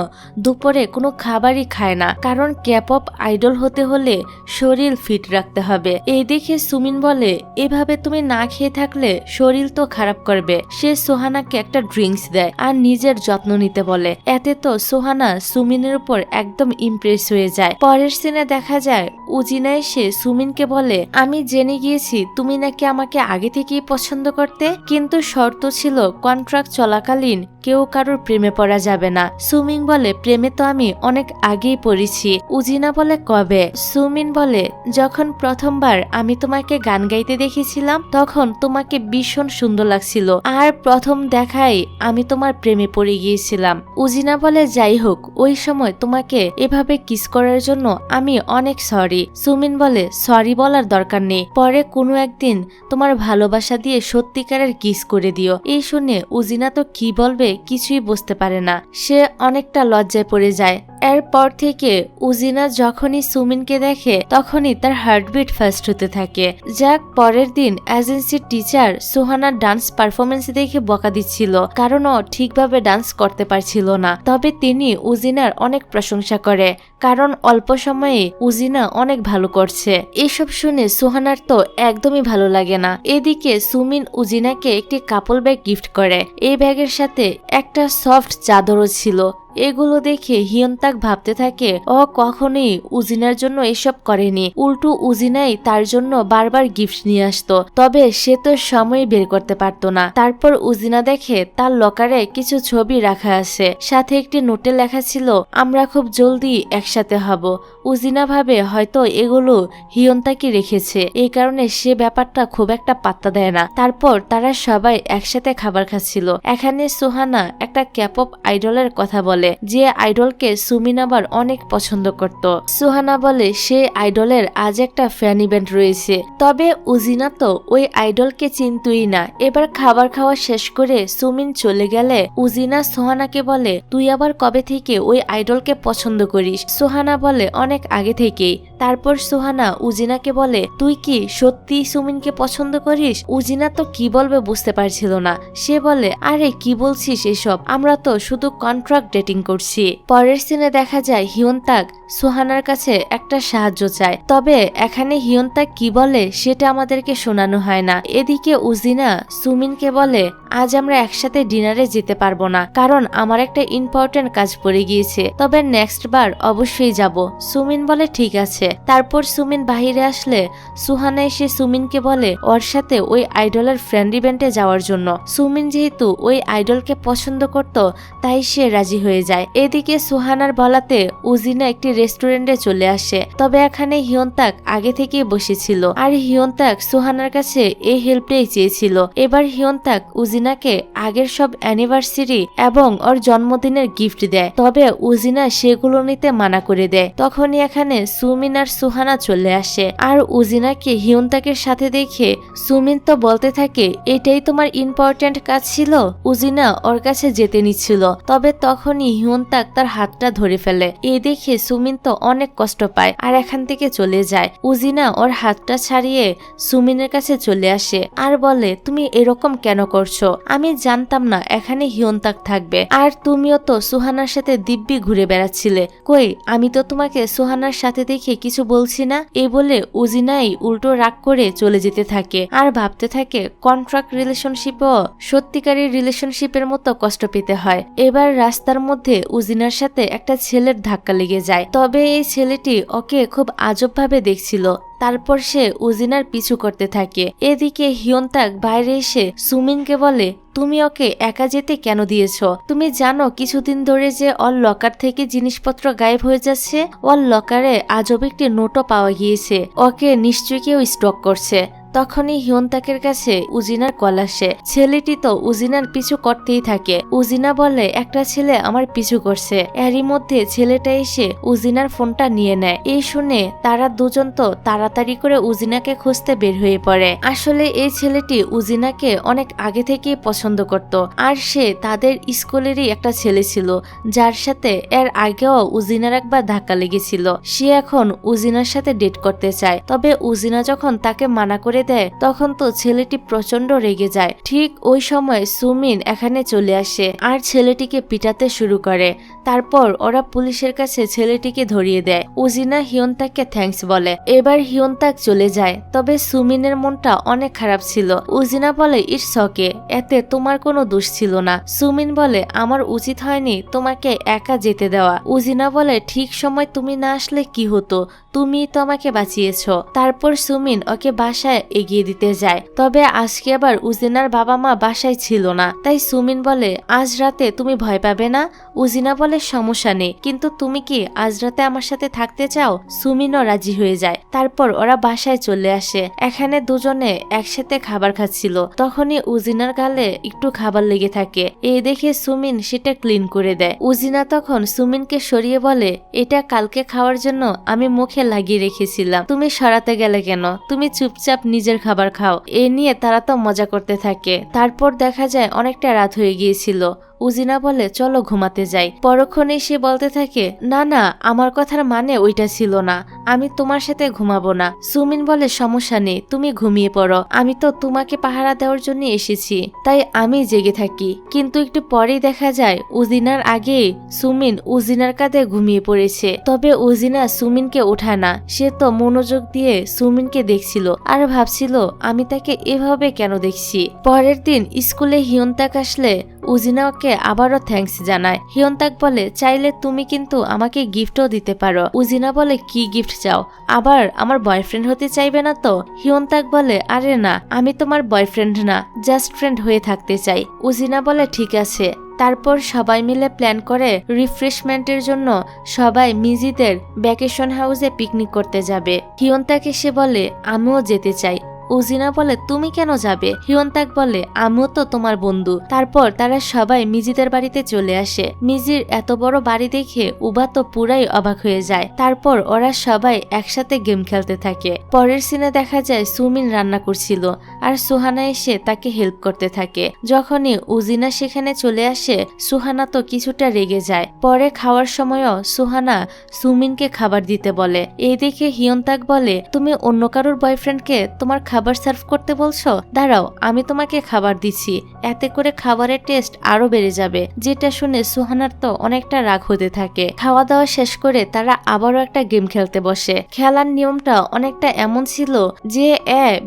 দুপুরে কোনো খাবারই খায় না, কারণ ক্যাপপ আইডল হতে হলে শরীর ফিট রাখতে হবে। এই দেখে সুমিন বলে, এভাবে তুমি না খেয়ে থাকলে শরীর তো খারাপ করবে। সে সোহানাকে একটা ড্রিঙ্কস দেয় আর নিজের যত্ন নিতে বলে। এতে তো সোহানা সুমিনের উপর একদম ইমপ্রেস হয়ে যায়। পরের সিনে দেখা যায় উজিনা এসে সুমিনকে বলে, আমি জেনে গিয়েছি তুমি নাকি আমাকে আগে থেকেই পছন্দ করতে, কিন্তু শর্ত ছিল কন্ট্রাক্ট চলাকালীন কেউ কারোর প্রেমে পড়া যাবে না। সুমিন বলে, প্রেমে তো আমি অনেক আগেই পড়েছি। উজিনা বলে, কবে? সুমিন বলে, যখন প্রথমবার আমি তোমাকে গান গাইতে দেখেছিলাম তখন তোমাকে ভীষণ সুন্দর লাগছিল, আর প্রথম দেখাই আমি তোমার প্রেমে পড়ে গিয়েছিলাম। উজিনা বলে, যাই হোক, ওই সময় তোমাকে এভাবে কিস করার জন্য আমি অনেক সরি। সুমিন বলে, সরি বলার দরকার নেই, পরে কোনো একদিন তোমার ভালোবাসা দিয়ে সত্যিকারের কিস করে দিও। এই শুনে উজিনা তো কি বলবে কিছুই বুঝতে পারে না, সে অনেকটা লজ্জায় পড়ে যায়। এরপর থেকে উজিনা যখনই সুমিনকে দেখে তখনই তার হার্টবিট ফাস্ট হতে থাকে। যাক, পরের দিন এজেন্সির টিচার সোহানার ডান্স পারফরমেন্স দেখে বকা দিচ্ছিল, কারণ ও ঠিকভাবে ডান্স করতে পারছিল না। তবে তিনি উজিনার অনেক প্রশংসা করে, কারণ অল্প সময়ে উজিনা অনেক ভালো করছে। এসব শুনে সোহানার তো একদমই ভালো লাগে না। এদিকে সুমিন উজিনাকে একটি কাপল ব্যাগ গিফট করে। এই ব্যাগের সাথে একটা সফট চাদরও ছিল। এগুলো দেখে হিয়ন্তাক ভাবতে থাকে ও কখনোই উজিনার জন্য এসব করেনি, উল্টো উজিনাই তার জন্য বারবার গিফট নিয়ে আসতো, তবে সে তো সময় বের করতে পারতো না। তারপর উজিনা দেখে তার লকারে কিছু ছবি রাখা আছে, সাথে একটি নোটে লেখা ছিল, আমরা খুব জলদি একসাথে হব। উজিনা ভাবে হয়তো এগুলো হিয়ন্তাকি রেখেছে, এই কারণে সে ব্যাপারটা খুব একটা পাত্তা দেয় না। তারপর তারা সবাই একসাথে খাবার খাচ্ছিল। এখানে সোহানা একটা ক্যাপপ আইডলের কথা বলে, যে আইডলকে সুমিন আবার অনেক পছন্দ করত। সোহানা বলে, সে আইডলের আজ একটা ফ্যান ইভেন্ট রয়েছে, তবে উজিনা তো ওই আইডলকে চিনতই না। এবার খাবার খাওয়া শেষ করে সুমিন চলে গেলে উজিনা সোহানাকে বলে, তুই আবার কবে থেকে ওই আইডলকে পছন্দ করিস? সোহানা বলে, অনেক আগে থেকেই। তারপর সোহানা উজিনাকে বলে, তুই কি সত্যি সুমিনকে পছন্দ করিস? উজিনা তো কি বলবে বুঝতে পারছিল না। সে বলে, আরে কি বলছিস এসব, আমরা তো শুধু কন্ট্রাক্ট ডেটিং করছি। পরের সিনে দেখা যায় হিয়ন্তাক সোহানার কাছে একটা সাহায্য চায়, তবে এখানে হিয়ন্তাক কি বলে সেটা আমাদেরকে শোনানো হয় না। এদিকে উজিনা সুমিনকে বলে, আজ আমরা একসাথে ডিনারে যেতে পারবো না, কারণ আমার একটা ইম্পর্টেন্ট কাজ পড়ে গিয়েছে, তবে নেক্সট বার অবশ্যই যাব। সুমিন বলে, ঠিক আছে। আসে। তারপর সুমিন বাহিরে আসলে সুহানা এসে সুমিনকে বলে ওর সাথে ওই আইডলের ফ্রেন্ড ইভেন্টে যাওয়ার জন্য। সুমিন যেহেতু ওই আইডলকে পছন্দ করত তাই সে রাজি হয়ে যায়। এদিকে সুহানার বলাতে উজিনা একটি রেস্টুরেন্টে চলে আসে। তবে এখানে হিয়ন্তাক আগে থেকেই বসেছিল আর হিয়ন্তাক সুহানার কাছে এই হেল্পটাই চেয়েছিল। এবার হিয়ন্তাক উজিনাকে আগের সব অ্যানিভার্সারি এবং ওর জন্মদিনের গিফট দেয়, তবে উজিনা সেগুলো নিতে মানা করে দেয়। তখনই এখানে সুমিন আর সুহানা চলে আসে আর উজিনাকে হিয়ন্তাকের সাথে দেখে সুমিন তো বলতে থাকে এটাই তোমার ইম্পর্টেন্ট কাজ ছিল। উজিনা ওর কাছে যেতে নিচ্ছিল, তবে তখনই হিয়ন্তাক তার হাতটা ধরে ফেলে। এই দেখে সুমিন তো অনেক কষ্ট পায় আর এখান থেকে চলে যায়। উজিনা ওর হাতটা ছাড়িয়ে সুমিনের কাছে চলে আসে আর বলে তুমি এরকম কেন করছো? আমি জানতাম না এখানে হিয়ন্তাক থাকবে, আর তুমিও তো সুহানার সাথে দিব্যি ঘুরে বেড়াচ্ছিলে। কই, আমি তো তোমাকে সুহানার সাথে দেখে কিছু বলছি না। এই বলে উজিনাই উল্টো রাগ করে চলে যেতে থাকে আর ভাবতে থাকে কন্ট্রাক্ট রিলেশনশিপও সত্যিকারের রিলেশনশিপের মতো কষ্ট পেতে হয়। এবার রাস্তার মধ্যে উজিনার সাথে একটা ছেলের ধাক্কা লেগে যায়, তবে এই ছেলেটি ওকে খুব আজব ভাবে দেখছিল। তারপর সে উজিনার পিছু করতে থাকে। এদিকে হিয়ন্তাক বাইরে এসে সুমিনকে বলে তুমি ওকে একা যেতে কেন দিয়েছ? তুমি জানো কিছুদিন ধরে যে ওর লকার থেকে জিনিসপত্র গায়েব হয়ে যাচ্ছে। ওর লকারে আজব একটি নোটও পাওয়া গিয়েছে, ওকে নিশ্চয়ই কেউ স্টক করছে। তখনই হিয়ন্তাকের কাছে উজিনার কল আসে। ছেলেটি তো উজিনার পিছু করতেই থাকে। উজিনা বলে একটা ছেলে আমার পিছু করছে। এরই মধ্যে ছেলেটা এসে উজিনার ফোনটা নিয়ে নেয়। এই শুনে তারা দুজন তো তাড়াতাড়ি করে উজিনাকে খুঁজতে বের হয়ে পড়ে। আসলে এই ছেলেটি উজিনাকে অনেক আগে থেকেই পছন্দ করত, আর সে তাদের স্কুলেরই একটা ছেলে ছিল যার সাথে এর আগেও উজিনার একবার ধাক্কা লেগেছিল। সে এখন উজিনার সাথে ডেট করতে চায়, তবে উজিনা যখন তাকে মানা করে দেয় তখন তো ছেলেটি প্রচন্ড রেগে যায়। ঠিক ওই সময় সুমিন এখানে চলে আসে আর ছেলেটিকে পিটাতে শুরু করে। তারপর ওরা পুলিশের কাছে ছেলেটিকে ধরিয়ে দেয়। উজিনা হিয়ন্তাককে থ্যাঙ্কস বলে। এবার হিয়ন্তাক চলে যায়, তবে সুমিনের মনটা অনেক খারাপ ছিল। উজিনা বলে ইটস ওকে, এতে তোমার কোনো দোষ ছিল না। সুমিন বলে আমার উচিত হয়নি তোমাকে একা যেতে দেওয়া। উজিনা বলে ঠিক সময় তুমি না আসলে কি হতো, তুমি তো আমাকে বাঁচিয়েছ। তারপর সুমিন ওকে বাসায় এগিয়ে দিতে যায়, তবে আজকে আবার উজিনার বাবা মা বাসায় ছিল না। তাই সুমিন বলে আজ রাতে তুমি ভয় পাবে না? উজিনা বলে সমস্যা নেই, কিন্তু তুমি কি আজ রাতে আমার সাথে থাকতে চাও? সুমিনও রাজি হয়ে যায়। তারপর ওরা বাসায় চলে আসে। এখানে দুজনে একসাথে খাবার খাচ্ছিল, তখনই উজিনার গালে একটু খাবার লেগে থাকে। এই দেখে সুমিন সেটা ক্লিন করে দেয়। উজিনা তখন সুমিনকে সরিয়ে বলে এটা কালকে খাওয়ার জন্য আমি মুখে লাগিয়ে রেখেছিলাম, তুমি সরাতে গেলে কেন? তুমি চুপচাপ নিজের খাবার খাও। এ নিয়ে তারা তো মজা করতে থাকে। তারপর দেখা যায় অনেকটা রাত হয়ে গিয়েছিল। উজিনা বলে চলো ঘুমাতে যাই। পরক্ষণে সে বলতে থাকে না না, আমার কথার মানে ওইটা ছিল না, আমি তোমার সাথে ঘুমাবো না। সুমিন বলে সমস্যা নেই, তুমি ঘুমিয়ে পড়ো, আমি তো তোমাকে পাহারা দেওয়ার জন্য এসেছি, তাই আমি জেগে থাকি। কিন্তু একটু পরেই দেখা যায় উজিনার আগে সুমিন উজিনার কাঁধে ঘুমিয়ে পড়েছে। তবে উজিনা সুমিনকে ওঠায় না, সে তো মনোযোগ দিয়ে সুমিনকে দেখছিল আর ভাবছিল আমি তাকে এভাবে কেন দেখছি। পরের দিন স্কুলে হিয়ন্তাক আসলে উজিনা ওকে আবারও থ্যাঙ্কস জানায়। হিয়ন্তাক বলে চাইলে তুমি কিন্তু আমাকে গিফটও দিতে পারো। উজিনা বলে কি গিফট চাও? আবার আমার বয়ফ্রেন্ড হতে চাইবে না তো? হিয়ন্তাক বলে আরে না, আমি তোমার বয়ফ্রেন্ড না, জাস্ট ফ্রেন্ড হয়ে থাকতে চাই। উজিনা বলে ঠিক আছে। তারপর সবাই মিলে প্ল্যান করে রিফ্রেশমেন্টের জন্য সবাই মিজিদের ভ্যাকেশন হাউসে পিকনিক করতে যাবে। হিয়ন্তাক এসে বলে আমিও যেতে চাই। উজিনা বলে তুমি কেন যাবে? হিয়ন্তাক বলে আমিও তো তোমার বন্ধু। তারপর তারা সবাই মিজিদের বাড়িতে চলে আসে। মিজির এত বড় বাড়ি দেখে উবা তো পুরাই অবাক হয়ে যায়। তারপর ওরা সবাই একসাথে গেম খেলতে থাকে। পরের সিনে দেখা যায় সুমিন রান্না করছিল আর সুহানা এসে তাকে হেল্প করতে থাকে। যখনই উজিনা সেখানে চলে আসে সুহানা তো কিছুটা রেগে যায়। পরে খাওয়ার সময়ও সুহানা সুমিনকে খাবার দিতে বলে। এই দেখে হিয়ন্তাক বলে তুমি অন্য কারোর বয়ফ্রেন্ডকে তোমার খাবার সার্ভ করতে বলছো? দাঁড়াও, আমি তোমাকে খাবার দিচ্ছি, এতে করে খাবারের টেস্ট আরো বেড়ে যাবে। যেটা শুনে সুহানার তো অনেকটা রাগ হতে থাকে। খাওয়া দাওয়া শেষ করে তারা আবারও একটা গেম খেলতে বসে। খেলার নিয়মটা অনেকটা এমন ছিল যে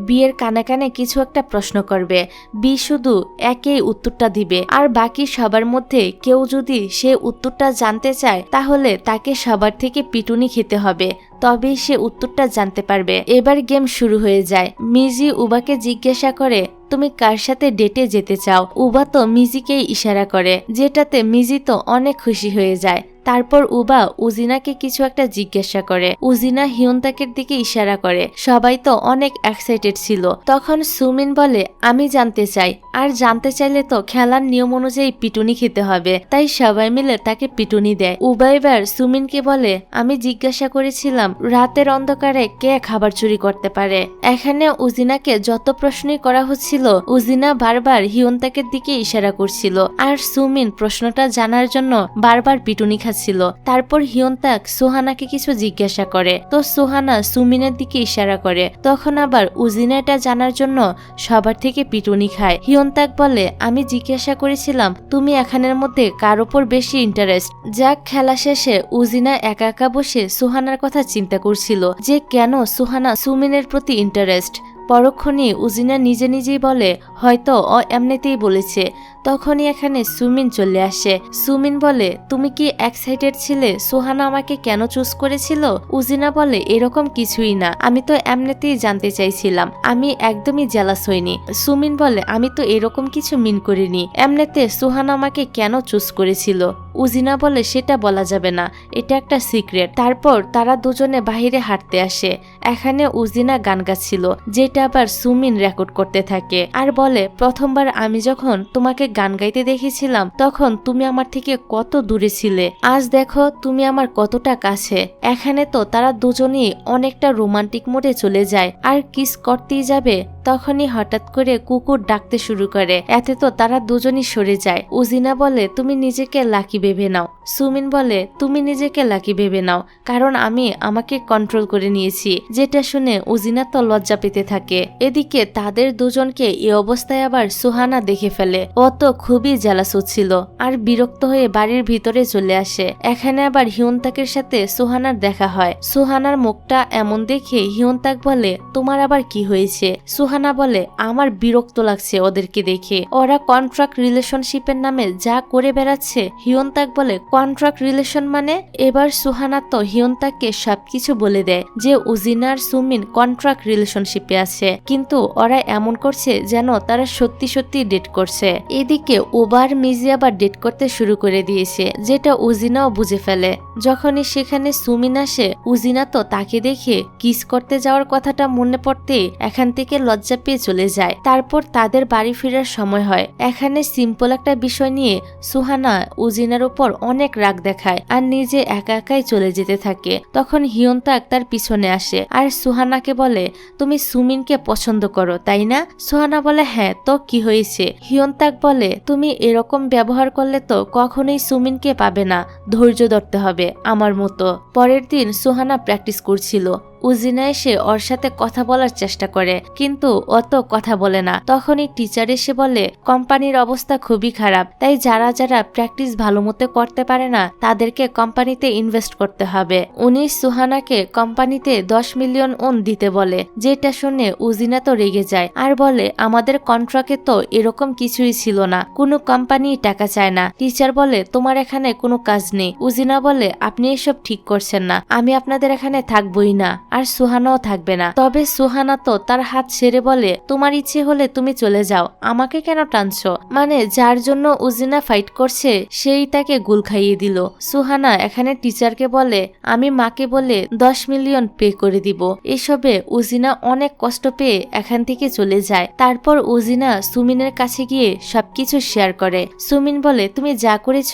বিয়ের কানে কানে কিছু একটা প্রশ্ন করবে, বি শুধু একেই উত্তরটা দিবে, আর বাকি সবার মধ্যে কেউ যদি সে উত্তরটা জানতে চায় তাহলে তাকে সবার থেকে পিটুনি খেতে হবে। তবেই সে উত্তরটা জানতে পারবে। এবার গেম শুরু হয়ে যায়। মিজি উবাকে জিজ্ঞাসা করে তুমি কার সাথে ডেটে যেতে চাও। উবা তো মিজিকেই ইশারা করে, যেটাতে মিজি তো অনেক খুশি হয়ে যায়। তারপর উবা উজিনাকে কিছু একটা জিজ্ঞাসা করে। উজিনা হিয়ন্তাকের দিকে ইশারা করে। সবাই তো অনেক এক্সাইটেড ছিল। তখন সুমিন বলে আমি জানতে চাই, আর জানতে চাইলে তো খেলার নিয়ম অনুযায়ী পিটুনি খেতে হবে, তাই সবাই মিলে তাকে পিটুনি দেয়। উবা এবার সুমিনকে বলে আমি জিজ্ঞাসা করেছিলাম রাতের অন্ধকারে কে খাবার চুরি করতে পারে। এখানে উজিনাকে যত প্রশ্নই করা হচ্ছিল উজিনা বারবার হিয়ন্তাকের দিকে ইশারা করছিল, আর সুমিন প্রশ্নটা জানার জন্য বারবার পিটুনি ছিল। তারপর হিয়ন্তাক সুহানাকে কিছু জিজ্ঞাসা করে, তো সুহানা সুমিনের দিকে ইশারা করে। তখন আবার উজিনা এটা জানার জন্য সবার থেকে পিটুনি খায়। হিয়ন্তাক বলে আমি জিজ্ঞাসা করেছিলাম তুমি এখানের মধ্যে কার উপর বেশি ইন্টারেস্ট। যাক, খেলা শেষে উজিনা একা একা বসে সুহানার কথা চিন্তা করছিল যে কেন সুহানা সুমিনের প্রতি ইন্টারেস্ট। পরক্ষণে উজিনা নিজে নিজেই বলে হয়তো ও এমনিতেই বলেছে। তখনই এখানে সুমিন চলে আসে। সুমিন বলে তুমি কি এক্সাইটেড ছিলে সুহানা আমাকে কেন চুজ করেছিল? উজিনা বলে এরকম কিছুই না, আমি তো এমনিতেই জানতে চাইছিলাম, আমি একদমই জেলাস হইনি। সুমিন বলে আমি তো এরকম কিছু মিন করিনি, এমনিতে সুহানা আমাকে কেন চুজ করেছিল। উজিনা বলে সেটা বলা যাবে না, এটা একটা সিক্রেট। তারপর তারা দুজনে বাহিরে হাঁটতে আসে। এখানে উজিনা গান গাচ্ছিল, যেটা আবার সুমিন রেকর্ড করতে থাকে আর বলে প্রথমবার আমি যখন তোমাকে গান গাইতে দেখেছিলাম তখন তুমি আমার থেকে কত দূরে ছিলে, আজ দেখো তুমি আমার কতটা কাছে। এখানে তো তারা দুজনেই অনেকটা রোমান্টিক মোডে চলে যায় আর কিস করতেই যাবে, তখনই হঠাৎ করে কুকুর ডাকতে শুরু করে। এতে তো তারা দুজনই সরে যায়। উজিনা বলে তুমি নিজেকে লাকি ভেবে নাও। সুমিন বলে তুমি নিজেকে লাকি ভেবে নাও, কারণ আমি আমাকে কন্ট্রোল করে নিয়েছি। যেটা শুনে উজিনা তো লজ্জা পেতে থাকে। এদিকে তাদের দুজনকে এই অবস্থায় আবার সুহানা দেখে ফেলে। ও তো খুবই জেলাস হচ্ছিল আর বিরক্ত হয়ে বাড়ির ভিতরে চলে আসে। এখানে আবার হিয়ন্তাকের সাথে সুহানার দেখা হয়। সুহানার মুখটা এমন দেখে হিয়ন্তাক বলে তোমার আবার কি হয়েছে? সুহানা বলে আমার বিরক্ত লাগছে ওদেরকে দেখে, ওরা কন্ট্রাক্ট রিলেশনশিপের নামে যা করে বেড়াচ্ছে। হিয়ন্তাক বলে কন্ট্রাক্ট রিলেশন মানে? এবার সুহানা তো হিয়ন্তাককে সবকিছু বলে দেয় যে উজিনা আর সুমিন কন্ট্রাক্ট রিলেশনশিপে আছে, কিন্তু ওরা এমন করছে যেন তারা সত্যি সত্যি ডেট করছে। এদিকে ওবার মিজি আবার ডেট করতে শুরু করে দিয়েছে, যেটা উজিনাও বুঝে ফেলে। যখনই সেখানে সুমিন আসে উজিনা তো তাকে দেখে কিস করতে যাওয়ার কথাটা মনে পড়তে এখান থেকে লজ্জা পেয়ে চলে যায়। তারপর তাদের বাড়ি ফেরার সময় হয়। এখানে সিম্পল একটা বিষয় নিয়ে সুহানা উজিনার উপর অনেক রাগ দেখায় আর নিজে একা একাই চলে যেতে থাকে। তখন হিয়ন্তাক তার পিছনে আসে আর সুহানাকে বলে তুমি সুমিনকে পছন্দ করো তাই না? সুহানা বলে হ্যাঁ, তো কি হয়েছে? হিয়ন্তাক বলে তুমি এরকম ব্যবহার করলে তো কখনোই সুমিনকে পাবে না, ধৈর্য ধরতে হবে আমার মতো। পরের দিন সুহানা প্র্যাকটিস করছিল। উজিনা এসে ওর সাথে কথা বলার চেষ্টা করে, কিন্তু অত কথা বলে না। তখনই টিচার এসে বলে কোম্পানির অবস্থা খুবই খারাপ, তাই যারা যারা প্র্যাকটিস ভালো মতো করতে পারে না তাদেরকে কোম্পানিতে ইনভেস্ট করতে হবে। উনি সুহানাকে কোম্পানিতে 10 মিলিয়ন ওন দিতে বলে, যেটা শুনে উজিনা তো রেগে যায় আর বলে আমাদের কন্ট্রাক্টে তো এরকম কিছুই ছিল না, কোনো কোম্পানি টাকা চায় না। টিচার বলে তোমার এখানে কোনো কাজ নেই। উজিনা বলে আপনি এসব ঠিক করছেন না, আমি আপনাদের এখানে থাকবই না, আর সুহানাও থাকবে না। তবে সুহানা তো তার হাত ছেড়ে বলে তোমার ইচ্ছে হলে তুমি চলে যাও, আমাকে কেন টানছো? মানে যার জন্য উজিনা ফাইট করছে সেই তাকে গুল খাইয়ে দিল। সুহানা এখানে টিচারকে বলে আমি মাকে বলে 10 মিলিয়ন পে করে দিব। এসবে উজিনা অনেক কষ্ট পেয়ে এখান থেকে চলে যায়। তারপর উজিনা সুমিনের কাছে গিয়ে সবকিছু শেয়ার করে। সুমিন বলে তুমি যা করেছ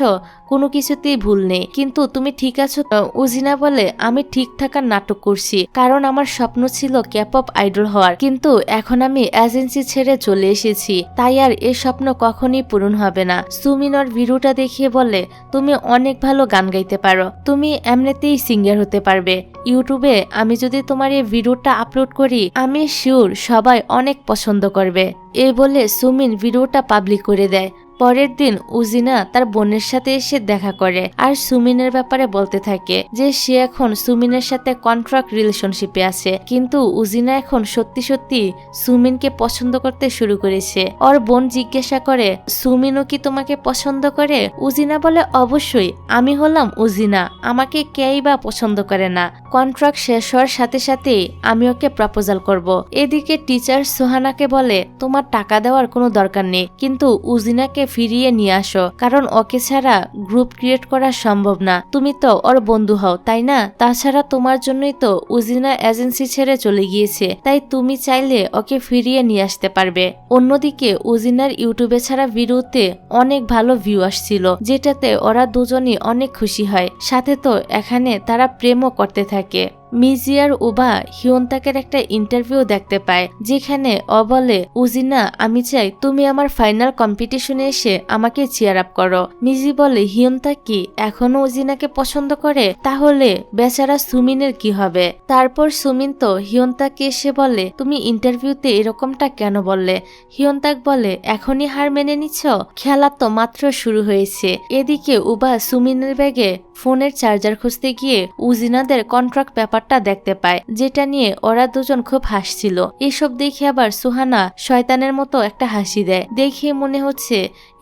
কোনো কিছুতেই ভুল নেই, কিন্তু তুমি ঠিক আছো? উজিনা বলে আমি ঠিক থাকার নাটক করছি, কারণ আমার স্বপ্ন ছিল ক্যাপপ আইডল হওয়ার, কিন্তু এখন আমি এজেন্সি ছেড়ে চলে এসেছি, তাই আর এ স্বপ্ন কখনই পূরণ হবে না। সুমিন ওর ভিডিওটা দেখিয়ে বলে তুমি অনেক ভালো গান গাইতে পারো, তুমি এমনিতেই সিঙ্গার হতে পারবে। ইউটিউবে আমি যদি তোমার এই ভিডিওটা আপলোড করি আমি শিওর সবাই অনেক পছন্দ করবে। এই বলে সুমিন ভিডিওটা পাবলিক করে দেয়। পরের দিন উজিনা তার বোনের সাথে এসে দেখা করে আর সুমিনের ব্যাপারে বলতে থাকে যে সে এখন সুমিনের সাথে কন্ট্রাক্ট রিলেশনশিপে আছে, কিন্তু উজিনা এখন সত্যি সত্যি সুমিনকে পছন্দ করতে শুরু করেছে। ওর বোন জিজ্ঞাসা করে সুমিনও কি তোমাকে পছন্দ করে? উজিনা বলে অবশ্যই, আমি হলাম উজিনা, আমাকে কেই বা পছন্দ করে না। কন্ট্রাক্ট শেষ হওয়ার সাথে সাথেই আমি ওকে প্রপোজাল করব। এদিকে টিচার সোহানাকে বলে তোমার টাকা দেওয়ার কোনো দরকার নেই, কিন্তু উজিনাকে ফিরিয়ে নিয়ে আসো, কারণ ওকে ছাড়া গ্রুপ ক্রিয়েট করা সম্ভব না। তুমি তো ওর বন্ধু হও তাই না? তাছাড়া তোমার জন্যই তো উজিনা এজেন্সি ছেড়ে চলে গিয়েছে, তাই তুমি চাইলে ওকে ফিরিয়ে নিয়ে আসতে পারবে। অন্যদিকে উজিনার ইউটিউবে ছাড়া ভিডিওতে অনেক ভালো ভিউ আসছিল, যেটাতে ওরা দুজনই অনেক খুশি হয়। সাথে তো এখানে তারা প্রেমও করতে থাকে। মিজি আর উবা হিয়ন্তাকের একটা ইন্টারভিউ দেখতে পায়, যেখানে ও বলে উজিনা আমি চাই তুমি আমার ফাইনাল কম্পিটিশনে এসে আমাকে চিয়ার আপ করো। মিজি বলে হিয়ন্তা কি এখনো উজিনাকে পছন্দ করে? তাহলে বেচারা সুমিনের কি হবে? তারপর সুমিন তো হিয়ন্তাকে এসে বলে তুমি ইন্টারভিউতে এরকমটা কেন বললে? হিয়ন্তাক বলে এখনই হার মেনে নিচ্ছ? খেলা তো মাত্র শুরু হয়েছে। এদিকে উবা সুমিনের ব্যাগে ফোনের চার্জার খুঁজতে গিয়ে উজিনাদের কন্ট্রাক্ট ব্যাপারটা দেখতে পায়, যেটা নিয়ে ওরা দুজন খুব হাসছিল। এসব দেখে আবার সুহানা শয়তানের মতো একটা হাসি দেয়। দেখে মনে হচ্ছে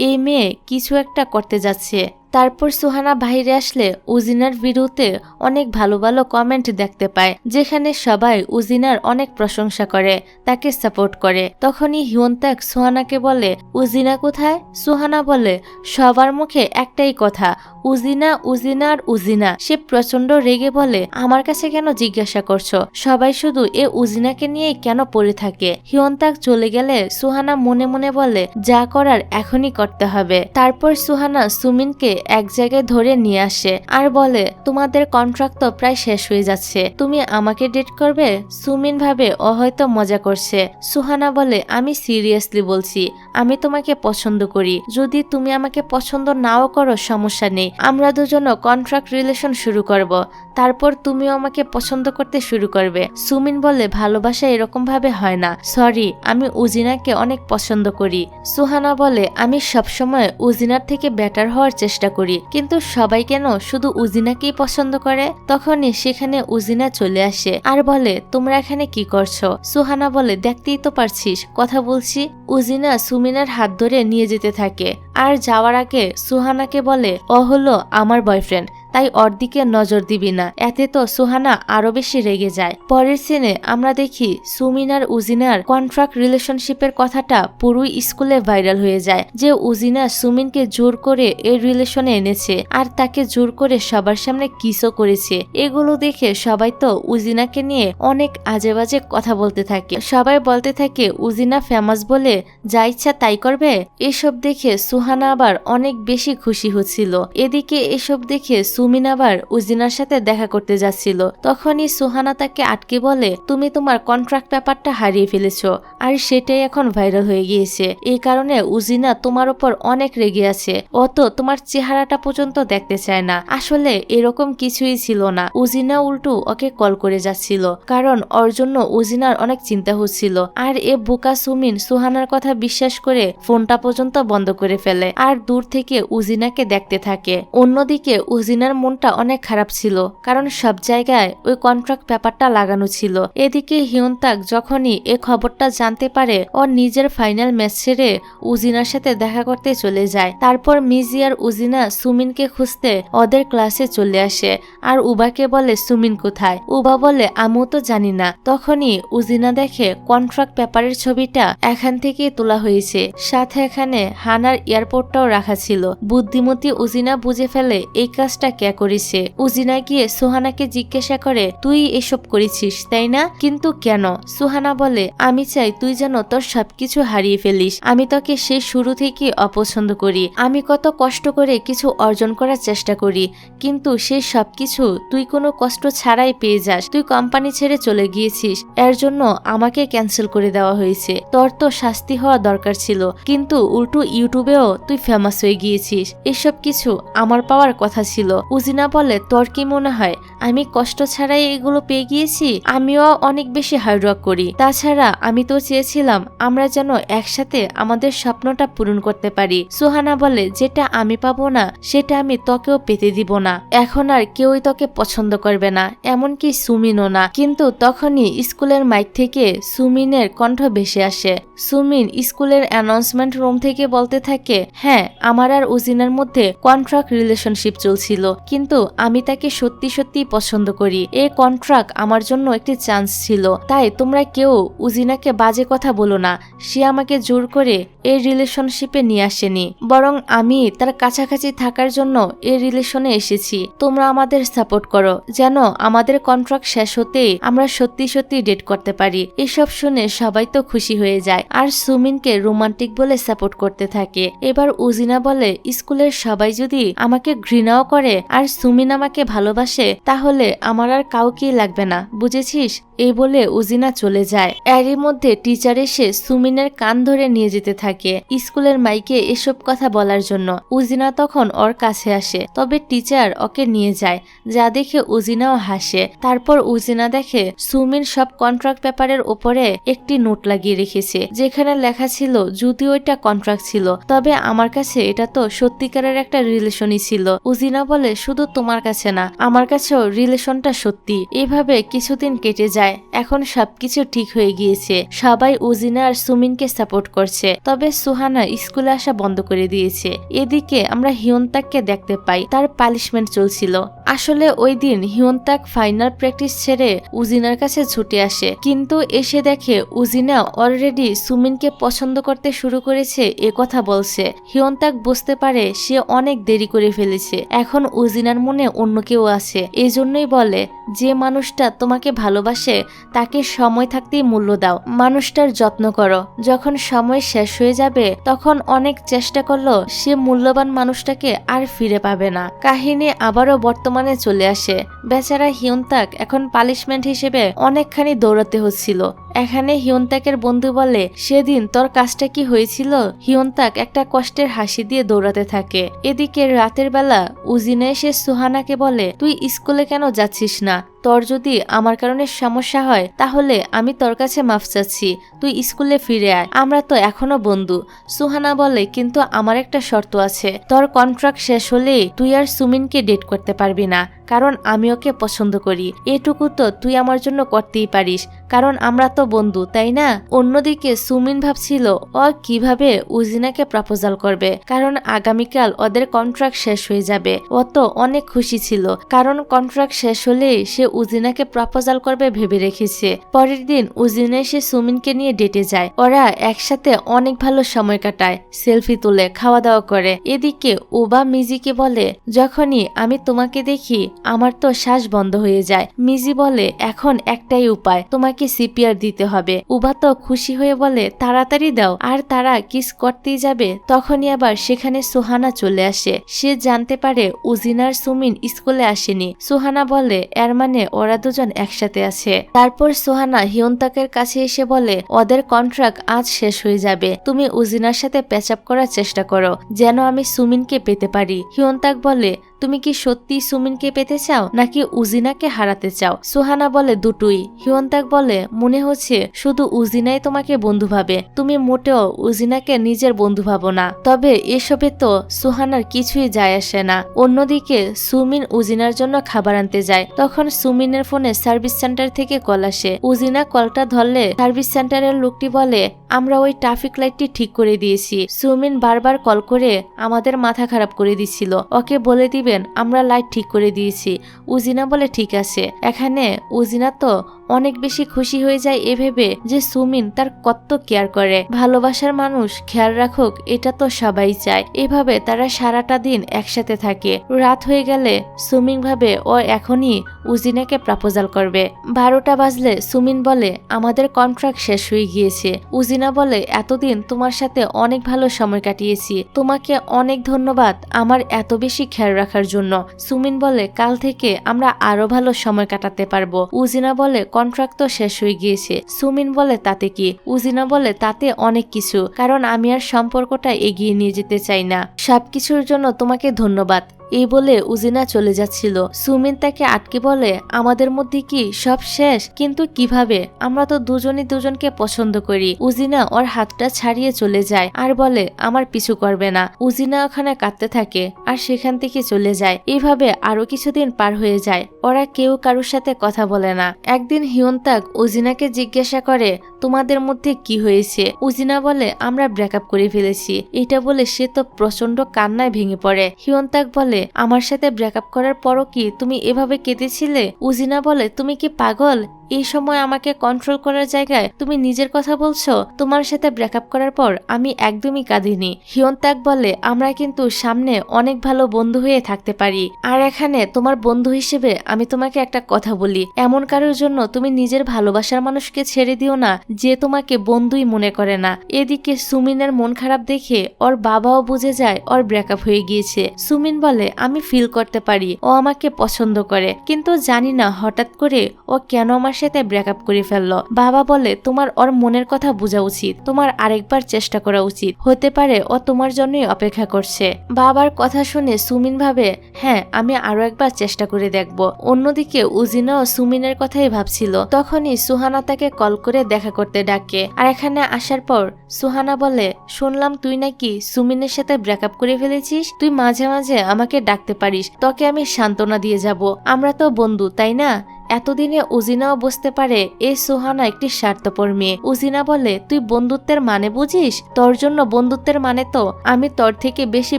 এই মেয়ে কিছু একটা করতে যাচ্ছে। তারপর সুহানা বাইরে আসলে উজিনার ভিডিওতে অনেক ভালো ভালো কমেন্ট দেখতে পায়, যেখানে সবাই উজিনার অনেক প্রশংসা করে, তাকে সাপোর্ট করে। তখনই হিয়ন্তাক সুহানাকে বলে উজিনা কোথায়? সুহানা বলে সবার মুখে একটাই কথা, উজিনা উজিনা আর উজিনা। সে প্রচন্ড রেগে বলে আমার কাছে কেন জিজ্ঞাসা করছো? সবাই শুধু এ উজিনাকে নিয়ে কেন পড়ে থাকে? হিয়ন্তাক চলে গেলে সুহানা মনে মনে বলে যা করার এখনই করতে হবে। তারপর সুহানা সুমিনকে এক জায়গায় ধরে নিয়ে আসে আর বলে তোমাদের কন্ট্রাক্ট তো প্রায় শেষ হয়ে যাচ্ছে, তুমি আমাকে ডেট করবে? সুমিন ভাবে ও হয়তো মজা করছে। সুহানা বলে আমি সিরিয়াসলি বলছি, আমি তোমাকে পছন্দ করি। যদি তুমি আমাকে পছন্দ নাও করো সমস্যা নেই, আমরা দুজনও কন্ট্রাক্ট রিলেশন শুরু করব, তারপর তুমিও আমাকে পছন্দ করতে শুরু করবে। সুমিন বলে ভালোবাসা এরকম ভাবে হয় না, সরি, আমি উজিনাকে অনেক পছন্দ করি। সুহানা বলে আমি সবসময় উজিনার থেকে বেটার হওয়ার চেষ্টা করি, কিন্তু সবাই কেন শুধু উজিনাকেই পছন্দ করে? তখনই সেখানে উজিনা চলে আসে আর বলে তোমরা এখানে কি করছো? সুহানা বলে দেখতেই তো পারছিস কথা বলছি। উজিনা সুমিনার হাত ধরে নিয়ে যেতে থাকে আর যাওয়ার আগে সুহানাকে বলে ও হলো আমার বয়ফ্রেন্ড, তাই ওর দিকে নজর দিবি না। এতে তো সুহানা আরো বেশি রেগে যায়। পরের সিনে আমরা দেখি সুমিন আর উজিনার কন্ট্রাক্ট রিলেশনশিপের কথাটা পুরোই স্কুলে ভাইরাল হয়ে যায়, যে উজিনা সুমিনকে জোর করে এই রিলেশনে এনেছে আর তাকে জোর করে সবার সামনে কিসও করেছে। এগুলো দেখে সবাই তো উজিনাকে নিয়ে অনেক আজে বাজে কথা বলতে থাকে। সবাই বলতে থাকে উজিনা ফেমাস বলে যা ইচ্ছা তাই করবে। এসব দেখে সুহানা আবার অনেক বেশি খুশি হচ্ছিল। এদিকে এসব দেখে সুমিন আবার উজিনার সাথে দেখা করতে যাচ্ছিল। তখনই সুহানা তাকে আটকে বলে তুমি তোমার কন্ট্রাক্ট পেপারটা হারিয়ে ফেলেছো, আর সেটাই এখন ভাইরাল হয়ে গিয়েছে। এই কারণে উজিনা তোমার উপর অনেক রেগে আছে। ও তো তোমার চেহারাটা পর্যন্ত দেখতে চায় না। আসলে এরকম কিছুই ছিল না। উজিনা উল্টো ওকে কল করে যাচ্ছিল, কারণ ওর জন্য উজিনার অনেক চিন্তা হচ্ছিল। আর এ বোকা সুমিন সুহানার কথা বিশ্বাস করে ফোনটা পর্যন্ত বন্ধ করে ফেলে আর দূর থেকে উজিনাকে দেখতে থাকে। অন্যদিকে উজিনার মনটা অনেক খারাপ ছিল, কারণ সব জায়গায় ওই কন্ট্রাক্ট পেপারটা লাগানো ছিল। এদিকে হিয়ন্তাক যখনই এ খবরটা জানতে পারে ও নিজের ফাইনাল ম্যাচ ছেড়ে উজিনার সাথে দেখা করতে চলে যায়। তারপর মিজি আর উজিনা সুমিনকে খুঁজতে ওদের ক্লাসে চলে আসে আর উবাকে বলে সুমিন কোথায়? উবা বলে আমিও তো জানি না। তখনই উজিনা দেখে কন্ট্রাক্ট পেপারের ছবিটা এখান থেকে তোলা হয়েছে, সাথে এখানে হানার এয়ারপোর্টটাও রাখা ছিল। বুদ্ধিমতী উজিনা বুঝে ফেলে এই কাজটা কে করেছে। উজিনা গিয়ে সুহানাকে জিজ্ঞাসা করে তুই এসব করেছিস তাই না? কিন্তু কেন? সুহানা বলে আমি চাই তুই যেন তোর সবকিছু হারিয়ে ফেলিস। আমি তোকে সেই শুরু থেকে অপছন্দ করি। আমি কত কষ্ট করে কিছু অর্জন করার চেষ্টা করি, কিন্তু সেই সবকিছু তুই কোনো কষ্ট ছাড়াই পেয়ে যাস। তুই কোম্পানি ছেড়ে চলে গিয়েছিস, এর জন্য আমাকে ক্যান্সেল করে দেওয়া হয়েছে। তোর তো শাস্তি হওয়া দরকার ছিল, কিন্তু উল্টো ইউটিউবেও তুই ফেমাস হয়ে গিয়েছিস। এসব কিছু আমার পাওয়ার কথা ছিল। উজিনা বলে, তোর কি মনে হয় আমি কষ্ট ছাড়াই এগুলো পেয়ে গিয়েছি? আমিও অনেক বেশি হার্ডওয়ার্ক করি। তাছাড়া আমি তো চেয়েছিলাম আমরা যেন একসাথে আমাদের স্বপ্নটা পূরণ করতে পারি। সুহানা বলে, যেটা আমি পাবো না সেটা আমি তোকেও পেতে দিব না। এখন আর কেউই তোকে পছন্দ করবে না, এমনকি সুমিনও না। কিন্তু তখনই স্কুলের মাইক থেকে সুমিনের কণ্ঠ ভেসে আসে। সুমিন স্কুলের অ্যানাউন্সমেন্ট রুম থেকে বলতে থাকে, হ্যাঁ, আমার আর উজিনার মধ্যে কন্ট্রাক্ট রিলেশনশিপ চলছিল, কিন্তু আমি তাকে সত্যি সত্যি পছন্দ করি। এই কন্ট্রাক্ট আমার জন্য একটি চান্স ছিল। তাই তোমরা কেউ উজিনাকে বাজে কথা বলো না। সে আমাকে জোর করে এই রিলেশনশিপে নিয়ে আসেনি, বরং আমি তার কাছাকাছি থাকার জন্য এই রিলেশনে এসেছি। তোমরা আমাদের সাপোর্ট করো যেন আমাদের কন্ট্রাক্ট শেষ হতেই আমরা সত্যি সত্যি ডেট করতে পারি। এসব শুনে সবাই তো খুশি হয়ে যায় আর সুমিনকে রোমান্টিক বলে সাপোর্ট করতে থাকে। এবার উজিনা বলে, স্কুলের সবাই যদি আমাকে ঘৃণাও করে আর সুমিন আমাকে ভালোবাসে তাহলে আমার আর কাউকেই লাগবে না, বুঝেছিস? এই বলে উজিনা চলে যায়। এরই মধ্যে টিচার এসে সুমিনের কান ধরে নিয়ে যেতে থাকে স্কুলের মাইকে এসব কথা বলার জন্য। উজিনা তখন ওর কাছে আসে, তবে টিচার ওকে নিয়ে যায়, যা দেখে উজিনাও হাসে। তারপর উজিনা দেখে সুমিন সব কন্ট্রাক্ট পেপারের উপরে একটি নোট লাগিয়ে রেখেছে, যেখানে লেখা ছিল, যদিও এটা কন্ট্রাক্ট ছিল তবে আমার কাছে এটা তো সত্যিকারের একটা রিলেশনই ছিল। উজিনা বলে, শুধু তোমার কাছে না, আমার কাছেও রিলেশনটা সত্যি। এভাবে কিছুদিন কেটে যায়। এখন সবকিছু ঠিক হয়ে গিয়েছে। সবাই উজিনা আর সুমিনকে সাপোর্ট করছে। তবে সুহানা স্কুলে আসা বন্ধ করে দিয়েছে। এদিকে আমরা হিয়নতাককে দেখতে পাই, তার পানিশমেন্ট চলছিল। আসলে ওই দিন হিয়নতাক ফাইনাল প্র্যাকটিস ছেড়ে উজিনার কাছে ছুটে আসে, কিন্তু এসে দেখে উজিনা অলরেডি সুমিনকে পছন্দ করতে শুরু করেছে এ কথা বলছে। হিয়নতাক বুঝতে পারে সে অনেক দেরি করে ফেলেছে। এখন উজিনার মনে অন্য কেউ আছে। এই জন্যই বলে, যে মানুষটা তোমাকে ভালোবাসে তাকে সময় থাকতেই মূল্য দাও, মানুষটার যত্ন করো। যখন সময় শেষ হয়ে যাবে তখন অনেক চেষ্টা করলো সে মূল্যবান মানুষটাকে আর ফিরে পাবে না। কাহিনী আবারও বর্তমানে চলে আসে। বেচারা হিয়নতাক এখন পানিশমেন্ট হিসেবে অনেকখানি দৌড়াতে হচ্ছিল। এখানে হিয়নতাকের বন্ধু বলে, সেদিন তোর কাজটা কি হয়েছিল? হিয়নতাক একটা কষ্টের হাসি দিয়ে দৌড়াতে থাকে। এদিকে রাতের বেলা উজিনা এসে সুহানাকে বলে, তুই স্কুলে কেন যাচ্ছিস না? তোর যদি আমার কারণে সমস্যা হয় তাহলে আমি তোর কাছে মাফ চাচ্ছি, তুই স্কুলে ফিরে আয়, আমরা তো এখনো বন্ধু। সুহানা বলে, কিন্তু আমার একটা শর্ত আছে, তোর কন্ট্রাক্ট শেষ হলেই তুই আর সুমিনকে ডেট করতে পারবি না, কারণ আমি ওকে পছন্দ করি। এটুকু তো তুই আমার জন্য করতেই পারিস, কারণ আমরা তো বন্ধু, তাই না? অন্যদিকে সুমিন ভাবছিল ও কিভাবে উজিনাকে প্রপোজাল করবে, কারণ আগামীকাল ওদের কন্ট্রাক্ট শেষ হয়ে যাবে। ও তো অনেক খুশি ছিল, কারণ কন্ট্রাক্ট শেষ হলেই সে উজিনাকে প্রপোজাল করবে ভেবে রেখেছে। পরের দিন উজিনা এসে সুমিনকে নিয়ে ডেটে যায়। ওরা একসাথে অনেক ভালো সময় কাটায়, সেলফি তুলে, খাওয়া দাওয়া করে। এদিকে উবা মিজিকে বলে, যখনই আমি তোমাকে দেখি আমার তো শ্বাস বন্ধ হয়ে যায়। মিজি বলে, এখন একটাই উপায়, তোমাকে সিপিআর দিতে হবে। উবা তো খুশি হয়ে বলে, তাড়াতাড়ি দাও। আর তারা কিস করতেই যাবে, তখনই আবার সেখানে সুহানা চলে আসে। সে জানতে পারে উজিনার সুমিন স্কুলে আসেনি। সুহানা বলে, এর মানে ওরা দুজন একসাথে আছে। তারপর সুহানা হিয়নতাকের কাছে এসে বলে, ওদের কন্ট্রাক্ট আজ শেষ হয়ে যাবে, তুমি উজিনার সাথে প্যাচ আপ করার চেষ্টা করো যেন আমি সুমিনকে পেতে পারি। হিয়নতাক বলে, তুমি কি সত্যি সুমিনকে পেতে চাও নাকি উজিনাকে হারাতে চাও? সুহানা বলে, দুটোই। হিয়নতাক বলে, মনে হচ্ছে শুধু উজিনাই তোমাকে বন্ধু ভাবে, তুমি মোটেও উজিনাকে নিজের বন্ধু ভাবো না। তবে এসবে তো সুহানার কিছুই যায় আসে না। অন্যদিকে সুমিন উজিনার জন্য খাবার আনতে যায়। তখন সুমিনের ফোনে সার্ভিস সেন্টার থেকে কল আসে। উজিনা কলটা ধরলে সার্ভিস সেন্টারের লোকটি বলে, আমরা ওই ট্রাফিক লাইটটি ঠিক করে দিয়েছি। সুমিন বারবার কল করে আমাদের মাথা খারাপ করে দিচ্ছিল, ওকে বলে দিবেন আমরা লাইট ঠিক করে দিয়েছি। উজিনা বলে, ঠিক আছে। এখানে উজিনা তো অনেক বেশি খুশি হয়ে যায় ভেবে যে সুমিন তার কত কেয়ার করে। ভালোবাসার মানুষ খেয়াল রাখুক, এটা তো সবাই চায়। এভাবে তারা সারাটা দিন একসাথে থাকে। রাত হয়ে গেলে সুমিন ভাবে ও এখনই উজিনাকে প্রপোজাল করবে। 12টা বাজলে সুমিন বলে, আমাদের কন্ট্রাক্ট শেষ হয়ে গিয়েছে। উজিনা বলে, এতদিন তোমার সাথে অনেক ভালো সময় কাটিয়েছি, তোমাকে অনেক ধন্যবাদ আমার এত বেশি খেয়াল রাখার জন্য। সুমিন বলে, কাল থেকে আমরা আরো ভালো সময় কাটাতে পারবো। উজিনা বলে, কন্ট্রাক্ট তো শেষ হয়ে গিয়েছে। সুমিন বলে, তাতে কি? উজিনা বলে, তাতে অনেক কিছু, কারণ আমি আর সম্পর্কটা এগিয়ে নিয়ে যেতে চাই না। সবকিছুর জন্য তোমাকে ধন্যবাদ। এই বলে উজিনা চলে যাচ্ছিল। সুমিন তাকে আটকে বলে, আমাদের মধ্যে কি সব শেষ? কিন্তু কিভাবে? আমরা তো দুজনই দুজনকে পছন্দ করি। উজিনা ওর হাতটা ছাড়িয়ে চলে যায় আর বলে, আমার পিছু করবে না। উজিনা ওখানে কাঁদতে থাকে আর সেখান থেকে চলে যায়। এইভাবে আরো কিছুদিন পার হয়ে যায়। ওরা কেউ কারোর সাথে কথা বলে না। একদিন হিয়নতাক উজিনাকে জিজ্ঞাসা করে, তোমাদের মধ্যে কি হয়েছে? উজিনা বলে, আমরা ব্রেকআপ করে ফেলেছি। এটা বলে সে তো প্রচন্ড কান্নায় ভেঙে পড়ে। হিয়নতাক বলে, আমার সাথে ব্রেকআপ করার পরও কি তুমি এভাবে কেঁদেছিলে? উজিনা বলে, তুমি কি পাগল? এই সময় আমাকে কন্ট্রোল করার জায়গায় তুমি নিজের কথা বলছো। তোমার সাথে ব্রেকআপ করার পর আমি একদমই কাঁদিনি। হিয়নতাক বলে, আমরা কিন্তু সামনে অনেক ভালো বন্ধু হয়ে থাকতে পারি। আর এখানে তোমার বন্ধু হিসেবে আমি তোমাকে একটা কথা বলি, এমন কারোর জন্য তুমি নিজের ভালোবাসার মানুষকে ছেড়ে দিও না যে তোমাকে বন্ধুই মনে করে না। এদিকে সুমিনের মন খারাপ দেখে ওর বাবাও বুঝে যায় ওর ব্রেকআপ হয়ে গিয়েছে। সুমিন বলে, আমি ফিল করতে পারি ও আমাকে পছন্দ করে, কিন্তু জানি না হঠাৎ করে ও কেন আমার সাথে ব্রেকআপ করে ফেললো। বাবা বলে, তোমার ওর মনের কথা বোঝা উচিত, তোমার আরেকবার চেষ্টা করা উচিত, হতে পারে ও তোমার জন্যই অপেক্ষা করছে। বাবার কথা শুনে সুমিন ভাবে, হ্যাঁ আমি আরো একবার চেষ্টা করে দেখব। অন্যদিকে উজিনাও সুমিনের কথাই ভাবছিল। তখনই সুহানা তাকে কল করে দেখা করতে ডাকে। আর এখানে আসার পর সুহানা বলে, শুনলাম তুই নাকি সুমিনের সাথে ব্রেকআপ করে ফেলেছিস। তুই মাঝে মাঝে আমাকে ডাকতে পারিস, তোকে আমি সান্ত্বনা দিয়ে যাব। আমরা তো বন্ধু, তাই না? এতদিনে উজিনাও বুঝতে পারে এই সুহানা একটি স্বার্থপর মেয়ে। উজিনা বলে, তুই বন্ধুত্বের মানে বুঝিস? তোর জন্য বন্ধুত্বের মানে তো আমি তোর থেকে বেশি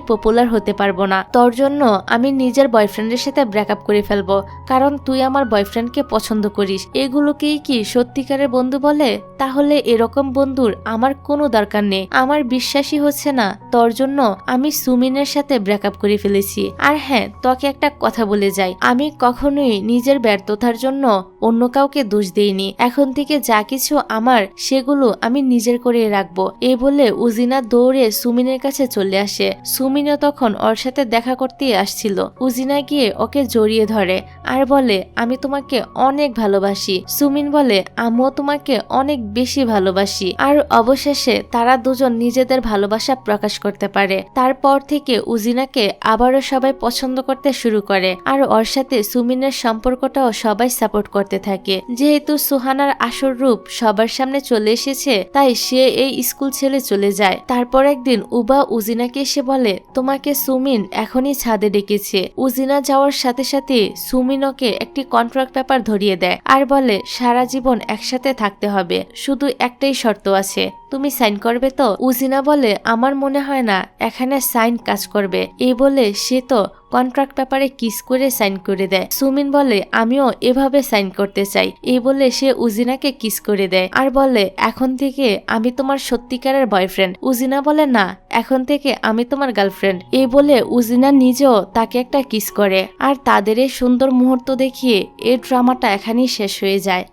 পপুলার হতে পারবো না। তোর জন্য আমি নিজের বয়ফ্রেন্ডের সাথে ব্রেকআপ করে ফেলবো, কারণ তুই আমার বয়ফ্রেন্ডকে পছন্দ করিস। এগুলোকেই কি সত্যিকারের বন্ধু বলে? তাহলে এরকম বন্ধুর আমার কোনো দরকার নেই। আমার বিশ্বাসই হচ্ছে না তোর জন্য আমি সুমিনের সাথে ব্রেকআপ করে ফেলেছি। আর হ্যাঁ, তোকে একটা কথা বলে যাই, আমি কখনোই নিজের ব্যর্থতার জন্য অন্য কাউকে দোষ দেইনি। এখন থেকে যা কিছু আমার সেগুলো আমি নিজের করে রাখবো। এই বলে উজিনা দৌড়ে সুমিনের কাছে চলে আসে। সুমিনও তখন ওর সাথে দেখা করতেই আসছিল। উজিনা গিয়ে ওকে জড়িয়ে ধরে আর বলে, আমি তোমাকে অনেক ভালোবাসি। সুমিন বলে, আমিও তোমাকে অনেক বেশি ভালোবাসি। আর অবশেষে তারা দুজন নিজেদের ভালোবাসা প্রকাশ করতে পারে। তারপর থেকে উজিনাকে আবারও সবাই পছন্দ করতে শুরু করে আর ওর সাথে সুমিনের সম্পর্কটাও সবাই সাপোর্ট করতে থাকে। যেহেতু সুহানার আসল রূপ সবার সামনে চলে এসেছে, তাই সে এই স্কুল ছেড়ে চলে যায়। তারপর একদিন উবা উজিনাকে এসে বলে, তোমাকে সুমিন এখনই ছাদে ডেকেছে। উজিনা যাওয়ার সাথে সাথে সুমিন ওকে একটি কন্ট্রাক্ট পেপার ধরিয়ে দেয় আর বলে, সারা জীবন একসাথে থাকতে হবে, শুধু একটাই শর্ত আছে, তুমি সাইন করবে তো? উজিনা বলে, আমার মনে হয় না এখানে সাইন কাজ করবে। এই বলে সে তো কন্ট্রাক্ট পেপারে কিস করে সাইন করে দেয়। সুমিন বলে, আমিও এভাবে সাইন করতে চাই। এই বলে সে উজিনাকে কিস করে দেয় আর বলে, এখন থেকে আমি তোমার সত্যিকারের বয়ফ্রেন্ড। উজিনা বলে, না, এখন থেকে আমি তোমার গার্লফ্রেন্ড। এই বলে উজিনা নিজেও তাকে একটা কিস করে। আর তাদের এই সুন্দর মুহূর্ত দেখিয়ে এই ড্রামাটা এখানেই শেষ হয়ে যায়।